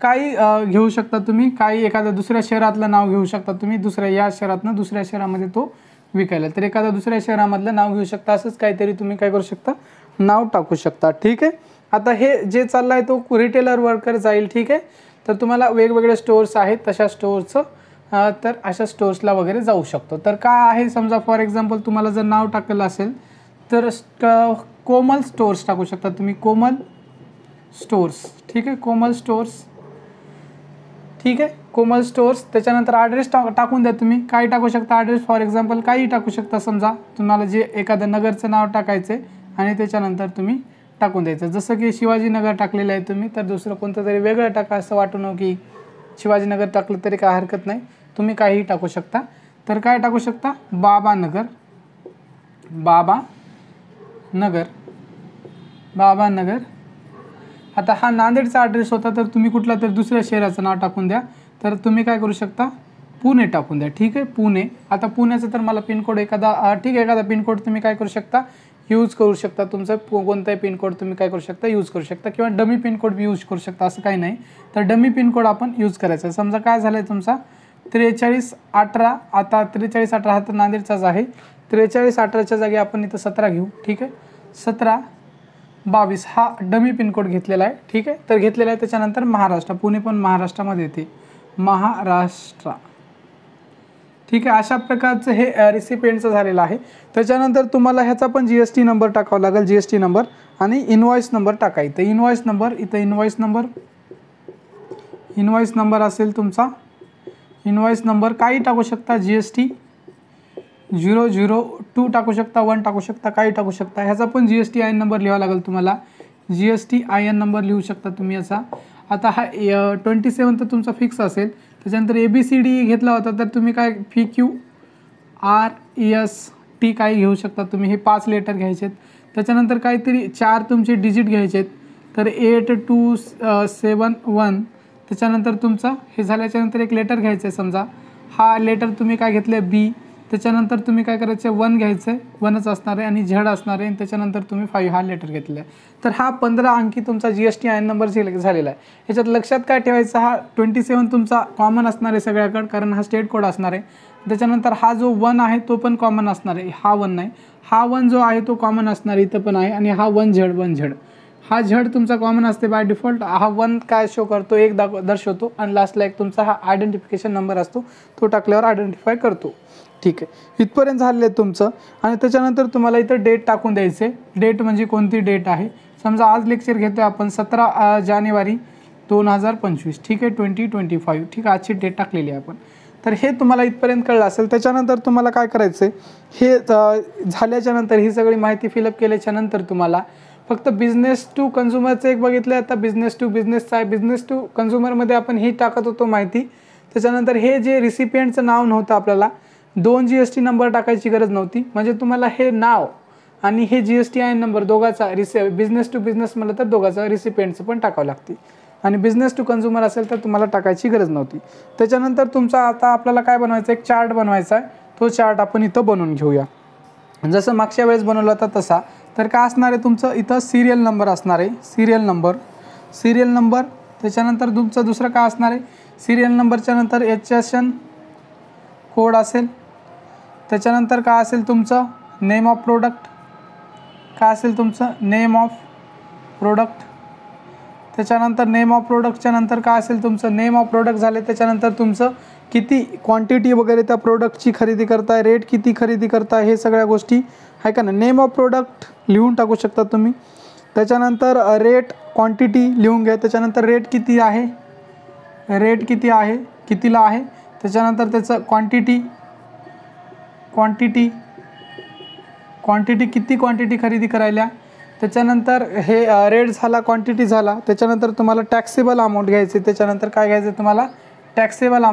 काही घेऊ शकता तुम्ही, काही एखाद्या दुसऱ्या शहरातलं नाव घेऊ शकता तुम्ही, या शहरातनं दुसऱ्या शहरामध्ये तो विकायला, तर एखाद्या दुसऱ्या शहरामधलं नाव घेऊ शकता. असंच काहीतरी तुम्ही काय करू शकता, नाव टाकू शकता, ठीक आहे. आता हे जे चाललं आहे तो रिटेलर वर्कर जाईल, ठीक आहे. तर तुम्हाला वेगवेगळे स्टोअर्स आहेत, तशा स्टोअर्सचं तर अशा स्टोअर्सला वगैरे जाऊ शकतो. तर काय आहे, समजा फॉर एक्झाम्पल तुम्हाला जर नाव टाकलं असेल तर कोमल स्टोअर्स टाकू शकता तुम्ही, कोमल स्टोअर्स, ठीक आहे. कोमल स्टोअर्स, ठीक आहे, कोमल स्टोअर्स. त्याच्यानंतर ॲड्रेस टाकून द्या तुम्ही, काही टाकू शकता ॲड्रेस, फॉर एक्झाम्पल काही टाकू शकता. समजा तुम्हाला जे एखादं नगरचं नाव टाकायचं आहे आणि त्याच्यानंतर तुम्ही टाकून द्यायचं. जसं की शिवाजीनगर टाकलेलं आहे तुम्ही, तर दुसरं कोणतं तरी वेगळं टाका, असं वाटू नको की शिवाजीनगर टाकलं तरी काय हरकत नाही, तुम्ही काहीही टाकू शकता. तर काय टाकू शकता, बाबानगर. आता हा नांदेडचा ॲड्रेस होता, तर तुम्ही कुठला तर दुसऱ्या शहराचं नाव टाकून द्या. तर तुम्ही काय करू शकता, पुणे टाकून द्या, ठीक आहे, पुणे. आता पुण्याचं तर मला पिनकोड एखादा, ठीक आहे, एखादा पिनकोड तुम्ही काय करू शकता, यूज करू शकता. तुमचं कोणताही पिनकोड तुम्ही काय करू शकता, यूज करू शकता, किंवा डमी पिनकोड बी यूज करू शकता, असं काही नाही. तर डमी पिनकोड आपण यूज करायचा. समजा काय झालं आहे तुमचा 4318, आता 4318 हा तर नांदेडचाच आहे. 4318च्या जागी आपण इथं 17 घेऊ, ठीक आहे. 1722 हा डमी पिनकोड घेतलेला आहे, ठीक आहे. तर घेतलेला आहे. त्याच्यानंतर महाराष्ट्र, पुणे पण महाराष्ट्रामध्ये येते, महाराष्ट्र, ठीक आहे. अशा प्रकारचं हे रिसिपियंटचं झालेलं आहे. त्याच्यानंतर तुम्हाला ह्याचा पण GST नंबर टाकावा लागेल, GST नंबर आणि इनवॉइस नंबर टाकायचं. इनवॉइस नंबर इथं, इनवॉइस नंबर असेल तुमचा, इनवॉइस नंबर काही टाकू शकता, GST 002 टाकू शकता, 1 टाकू शकता, काही टाकू शकता. ह्याचा पण GST IN नंबर लिहावा लागेल तुम्हाला, GST IN नंबर लिहू शकता तुम्ही याचा. आता हा 27 तर तुमचा फिक्स असेल. त्याच्यानंतर ABCD घेतला होता तर तुम्ही काय PQRST काही घेऊ शकता तुम्ही, हे 5 लेटर घ्यायचे आहेत. त्याच्यानंतर काहीतरी 4 तुमचे डिजिट घ्यायचे आहेत, तर 8271. त्याच्यानंतर तुमचा हे झाल्याच्यानंतर एक लेटर घ्यायचं आहे, समजा हा लेटर तुम्ही काय घेतलं आहे B. त्याच्यानंतर तुम्ही काय करायचं आहे, 1 घ्यायचं आहे, 1च असणार आहे आणि झड असणार आहे. त्याच्यानंतर तुम्ही 5 हा लेटर घेतलेला आहे. तर हा 15 अंकी तुमचा GST IN नंबर झालेला आहे. ह्याच्यात लक्षात काय ठेवायचं, हा 27 तुमचा कॉमन असणार आहे सगळ्याकडे, कारण हा स्टेट कोड असणार आहे. त्याच्यानंतर हा जो 1 आहे तो पण कॉमन असणार आहे, हा 1 नाही, हा 1 जो आहे तो कॉमन असणार इथं पण आहे. आणि हा 1 झड, हा झड तुमचा कॉमन असते बाय डिफॉल्ट. हा 1 काय शो करतो, 1 दर्शवतो आणि लास्टला एक तुमचा हा आयडेंटिफिकेशन नंबर असतो, तो टाकल्यावर आयडेंटिफाय करतो, ठीक आहे. इथपर्यंत झालेलं आहे तुमचं. आणि त्याच्यानंतर तुम्हाला इथं डेट टाकून द्यायचे. डेट म्हणजे कोणती डेट आहे, समजा आज लेक्चर घेतो आहे आपण 17 जानेवारी 2025, ठीक आहे, 2025, ठीक आहे, आजची डेट टाकलेली आहे आपण. तर हे तुम्हाला इथपर्यंत कळलं असेल. त्याच्यानंतर तुम्हाला काय करायचं आहे, हे झाल्याच्यानंतर ही सगळी माहिती फिलअप केल्याच्यानंतर तुम्हाला फक्त बिझनेस टू कंझ्युमरचं एक बघितलं, आता बिझनेस टू बिझनेसचा आहे. बिझनेस टू कंझ्युमरमध्ये आपण ही टाकत होतो माहिती, त्याच्यानंतर हे जे रिसिपियंटचं नाव नव्हतं, आपल्याला 2 GST नंबर टाकायची गरज नव्हती, म्हणजे तुम्हाला हे नाव आणि हे GSTIN नंबर दोघाचा बिझनेस टू बिझनेस म्हटलं तर दोघाचा रिसिपियंटचं पण टाकावं लागते, आणि बिझनेस टू कन्झ्युमर असेल तर तुम्हाला टाकायची गरज नव्हती. त्याच्यानंतर तुमचा आता आपल्याला काय बनवायचं, एक चार्ट बनवायचा आहे. तो चार्ट आपण इथं बनवून घेऊया, जसं मागच्या वेळेस बनवला होता तसा. तर काय असणार आहे तुमचं इथं सिरियल नंबर असणार आहे, सिरियल नंबर. त्याच्यानंतर तुमचं दुसरं काय असणार आहे, सिरियल नंबरच्या नंतर HSN कोड असेल. त्याच्यानंतर काय असेल तुमचं नेम ऑफ प्रोडक्ट, काय असेल तुमचं नेम ऑफ प्रोडक्ट. त्याच्यानंतर नेम ऑफ प्रोडक्टच्या नंतर काय असेल तुमचं नेम ऑफ प्रोडक्ट झाले. त्याच्यानंतर तुमचं किती क्वांटिटी वगैरे त्या प्रोडक्टची खरेदी करताय, रेट किती खरेदी करताय, हे सगळ्या गोष्टी आहे का ना. नेम ऑफ प्रोडक्ट लिहून टाकू शकता तुम्ही. त्याच्यानंतर रेट क्वांटिटी लिहून घ्या. त्याच्यानंतर रेट किती आहे, कितीला आहे. त्याच्यानंतर त्याचं क्वांटिटी किती क्वांटिटी खरेदी करायला. त्याच्यानंतर हे रेट झाला, क्वांटिटी झाला. त्याच्यानंतर तुम्हाला टॅक्सेबल अमाऊंट घ्यायचे. त्याच्यानंतर काय घ्यायचं तुम्हाला टॅक्सेबल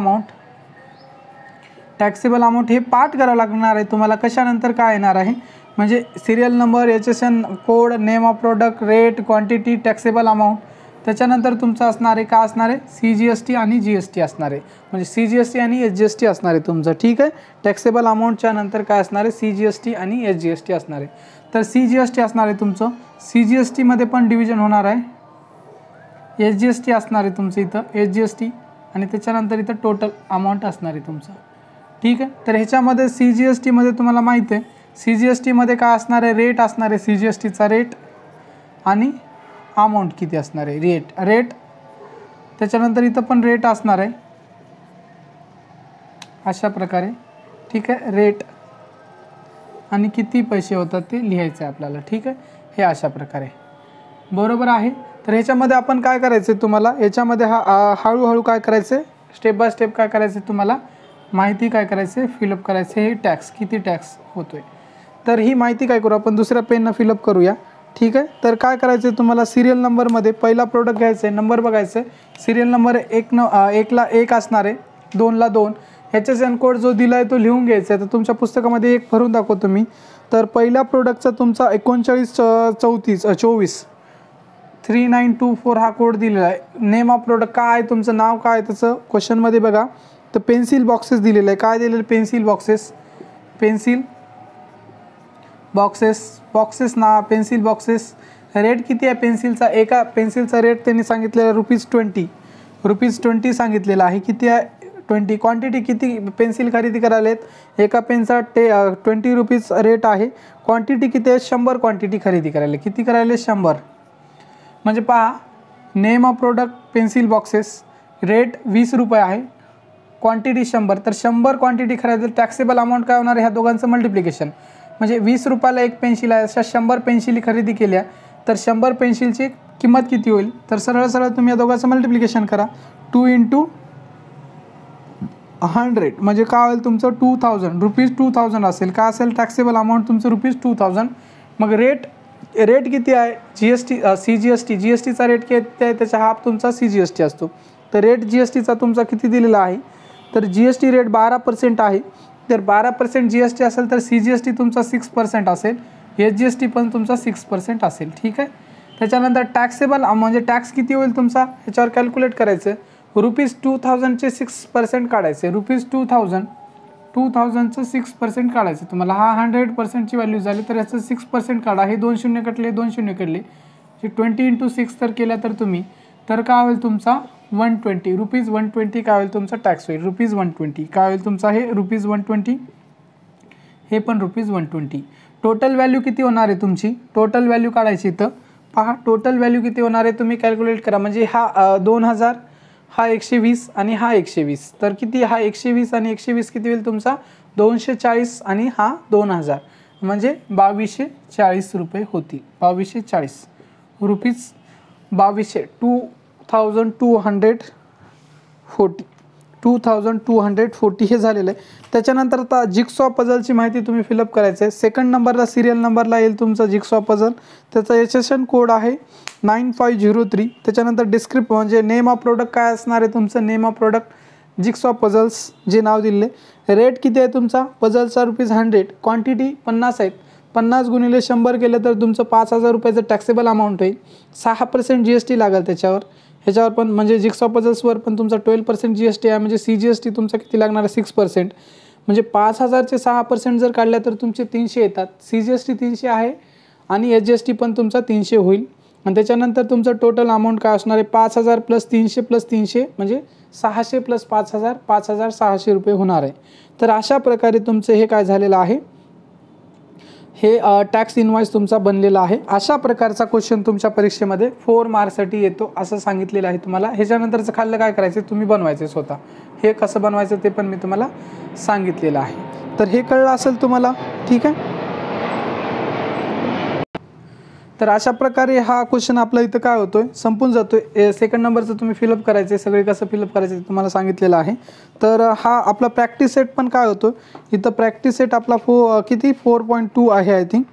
अमाऊंट हे पाठ करावं लागणार आहे तुम्हाला. कशानंतर काय येणार आहे म्हणजे serial number, HSN code, name of product, rate, quantity, taxable amount. त्याच्यानंतर तुमचं असणार आहे काय असणार आहे CGST आणि GST असणार आहे, म्हणजे CGST आणि SGST असणार आहे तुमचं. ठीक आहे. टॅक्सेबल अमाऊंटच्या नंतर काय असणार आहे CGST आणि SGST असणार आहे. तर CGST असणार आहे तुमचं, CGST मध्ये पण डिव्हिजन होणार आहे. SGST असणार आहे तुमचं इथं SGST, आणि त्याच्यानंतर इथं टोटल अमाऊंट असणार आहे तुमचं. ठीक आहे. तर ह्याच्यामध्ये CGST मध्ये तुम्हाला माहिती आहे CGST मध्ये काय असणार आहे, रेट असणार आहे CGSTचा रेट, आणि अमाऊंट किती असणार आहे रेट. त्याच्यानंतर इथं पण रेट असणार आहे अशा प्रकारे. ठीक आहे. रेट आणि किती पैसे होतात ते लिहायचं आहे आपल्याला. ठीक आहे. हे अशा प्रकारे बरोबर आहे. तर ह्याच्यामध्ये आपण काय करायचं आहे तुम्हाला, याच्यामध्ये हळूहळू काय करायचं आहे, स्टेप बाय स्टेप काय करायचं आहे तुम्हाला माहिती काय करायचं आहे फिलअप करायचं आहे. हे टॅक्स किती टॅक्स होतो आहे, तर ही माहिती काय करू आपण दुसऱ्या पेननं फिलअप करूया. ठीक आहे. तर काय करायचं आहे तुम्हाला सिरियल नंबरमध्ये पहिला प्रोडक्ट घ्यायचा आहे, नंबर बघायचं आहे. सिरियल नंबर 1ला 1 असणार आहे, 2ला 2. HSN कोड जो दिला आहे तो लिहून घ्यायचा आहे. तर तुमच्या पुस्तकामध्ये एक भरून दाखवतो मी. तर पहिल्या प्रोडक्टचा तुमचा 3924 3924 हा कोड दिलेला आहे. नेम ऑफ प्रोडक्ट काय आहे, तुमचं नाव काय आहे त्याचं क्वेश्चनमध्ये बघा. तर पेन्सिल बॉक्सेस दिलेलं आहे. काय दिलेलं आहे, पेन्सिल बॉक्सेस. रेट किती आहे पेन्सिलचा, एका पेन्सिलचा रेट त्यांनी सांगितलेला ₹20 सांगितलेला आहे. किती आहे 20. क्वांटिटी किती पेन्सिल खरेदी करायला आहेत, एका पेनचा ₹20 रेट आहे. क्वांटिटी किती आहे 100 क्वांटिटी खरेदी करायला. किती करायला 100. म्हणजे पहा name of product pencil boxes, rate ₹20 आहे, क्वांटिटी 100. तर 100 क्वांटिटी खरेदी, टॅक्सेबल अमाऊंट काय होणार आहे ह्या दोघांचं मल्टिप्लिकेशन. म्हणजे ₹20ला एक पेन्सिल आहे, अशा 100 पेन्सिली खरेदी केल्या तर 100 पेन्सिलची किंमत किती होईल. तर सरळ तुम्ही या दोघांचं मल्टिप्लिकेशन करा. 2 × 100 म्हणजे काय होईल तुमचं ₹2000 असेल. काय असेल टॅक्सेबल अमाऊंट तुमचं ₹2000. मग रेट किती आहे GSTचा रेट किती आहे, त्याचा हाफ तुमचा CGST असतो. तर रेट GSTचा तुमचा किती दिलेला आहे, तर GST रेट 12% आहे. तर 12% GST असेल तर CGST तुमचा 6% असेल, SGST पण तुमचा 6% असेल. ठीक आहे. त्याच्यानंतर टॅक्सेबल म्हणजे टॅक्स किती होईल तुमचा ह्याच्यावर कॅल्क्युलेट करायचं. ₹2000चे 6% काढायचे. ₹2000चं 6% काढायचं तुम्हाला. हा 100%ची व्हॅल्यू झाली तर याचं 6% काढा. हे 2 शून्य कटले 2 शून्य कटले, 20 × 6 तर केल्या तर तुम्ही, तर काय होईल तुमचा ₹120 काय होईल तुमचा टॅक्स होईल ₹120. काय होईल तुमचा हे ₹120, हे पण ₹120. टोटल व्हॅल्यू किती होणार आहे तुमची, टोटल व्हॅल्यू काढायची. इथं पहा टोटल व्हॅल्यू किती होणार आहे तुम्ही कॅल्क्युलेट करा. म्हणजे हा 2000, हा 120 आणि हा 120. तर किती, हा 120 आणि 120 किती होईल तुमचा 240 आणि हा 2000 म्हणजे ₹2240 होतील. ₹2240 हे झालेलं आहे. त्याच्यानंतर आता जिक्सॉ पझलची माहिती तुम्ही फिलअप करायचं आहे. सेकंड नंबरला सिरियल नंबरला येईल तुमचा जिक्सॉ पझल. त्याचा HSN कोड आहे 9503. त्याच्यानंतर डिस्क्रिप्ट म्हणजे नेम ऑफ प्रोडक्ट काय असणार आहे तुमचं, name of product jigsaw puzzles जे नाव दिले. रेट किती आहे तुमचा पझलचा ₹100, क्वांटिटी 50 आहेत. 50 गुणिले 100 केलं तर तुमचं 5,000 रुपयाचं टॅक्सेबल अमाऊंट होईल. 6% GST लागेल त्याच्यावर. ह्याच्यावर पण म्हणजे जिक्सॉ पझल्सवर पण तुमचा 12% GST आहे. म्हणजे CGST तुमचा किती लागणार आहे 6%. म्हणजे 5,000चे 6% जर काढल्या तर तुमचे 300 येतात. CGST 300 आहे आणि HGST पण तुमचा 300 होईल. आणि त्याच्यानंतर तुमचं टोटल अमाऊंट काय असणार आहे 5,000 + 300 + 300 म्हणजे 600 + 5,000 5,600 रुपये होणार आहे. तर अशा प्रकारे तुमचं हे काय झालेलं आहे, हे टॅक्स इनवॉइस तुमचा बनलेला आहे. अशा प्रकारचा क्वेश्चन तुमच्या परीक्षेमध्ये 4 मार्क्ससाठी येतो असं सांगितलेलं आहे तुम्हाला. ह्याच्यानंतरचं खाल्लं काय करायचं तुम्ही बनवायचे स्वतः. हे कसं बनवायचं ते पण मी तुम्हाला सांगितलेलं आहे. तर हे कळलं असेल तुम्हाला, ठीक आहे. तर अशा प्रकारे हा क्वेश्चन आपला इथं काय होतोय संपून जातोय. सेकंड नंबरचं तुम्ही फिलअप करायचे, सगळे कसं फिलअप करायचे ते तुम्हाला सांगितलेलं आहे. तर हा आपला प्रॅक्टिस सेट पण काय होतो इथं, प्रॅक्टिस सेट आपला किती 4.2 आहे आय थिंक,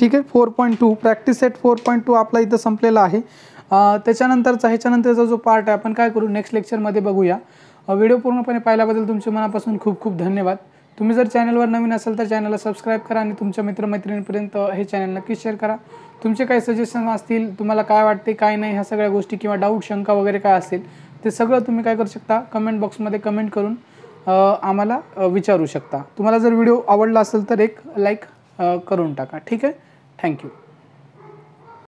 ठीक आहे. 4.2 प्रॅक्टिस सेट 4.2 आपला इथं संपलेला आहे. त्याच्यानंतरचा ह्याच्यानंतरचा जो पार्ट आहे आपण काय करू नेक्स्ट लेक्चरमध्ये बघूया. व्हिडिओ पूर्णपणे पाहिल्याबद्दल तुमचे मनापासून खूप खूप धन्यवाद. तुम्ही जर चॅनलवर नवीन असाल तर चॅनलला सबस्क्राईब करा आणि तुमच्या मित्रमैत्रिणींपर्यंत हे चॅनल नक्की शेअर करा. तुमचे काही सजेशन असतील, तुम्हाला काय वाटते काय नाही ह्या सगळ्या गोष्टी किंवा डाऊट शंका वगैरे काय असेल ते सगळं तुम्ही काय करू शकता कमेंट बॉक्समध्ये कमेंट करून आम्हाला विचारू शकता. तुम्हाला जर व्हिडिओ आवडला असेल तर एक लाईक करून टाका, ठीक आहे. थँक्यू.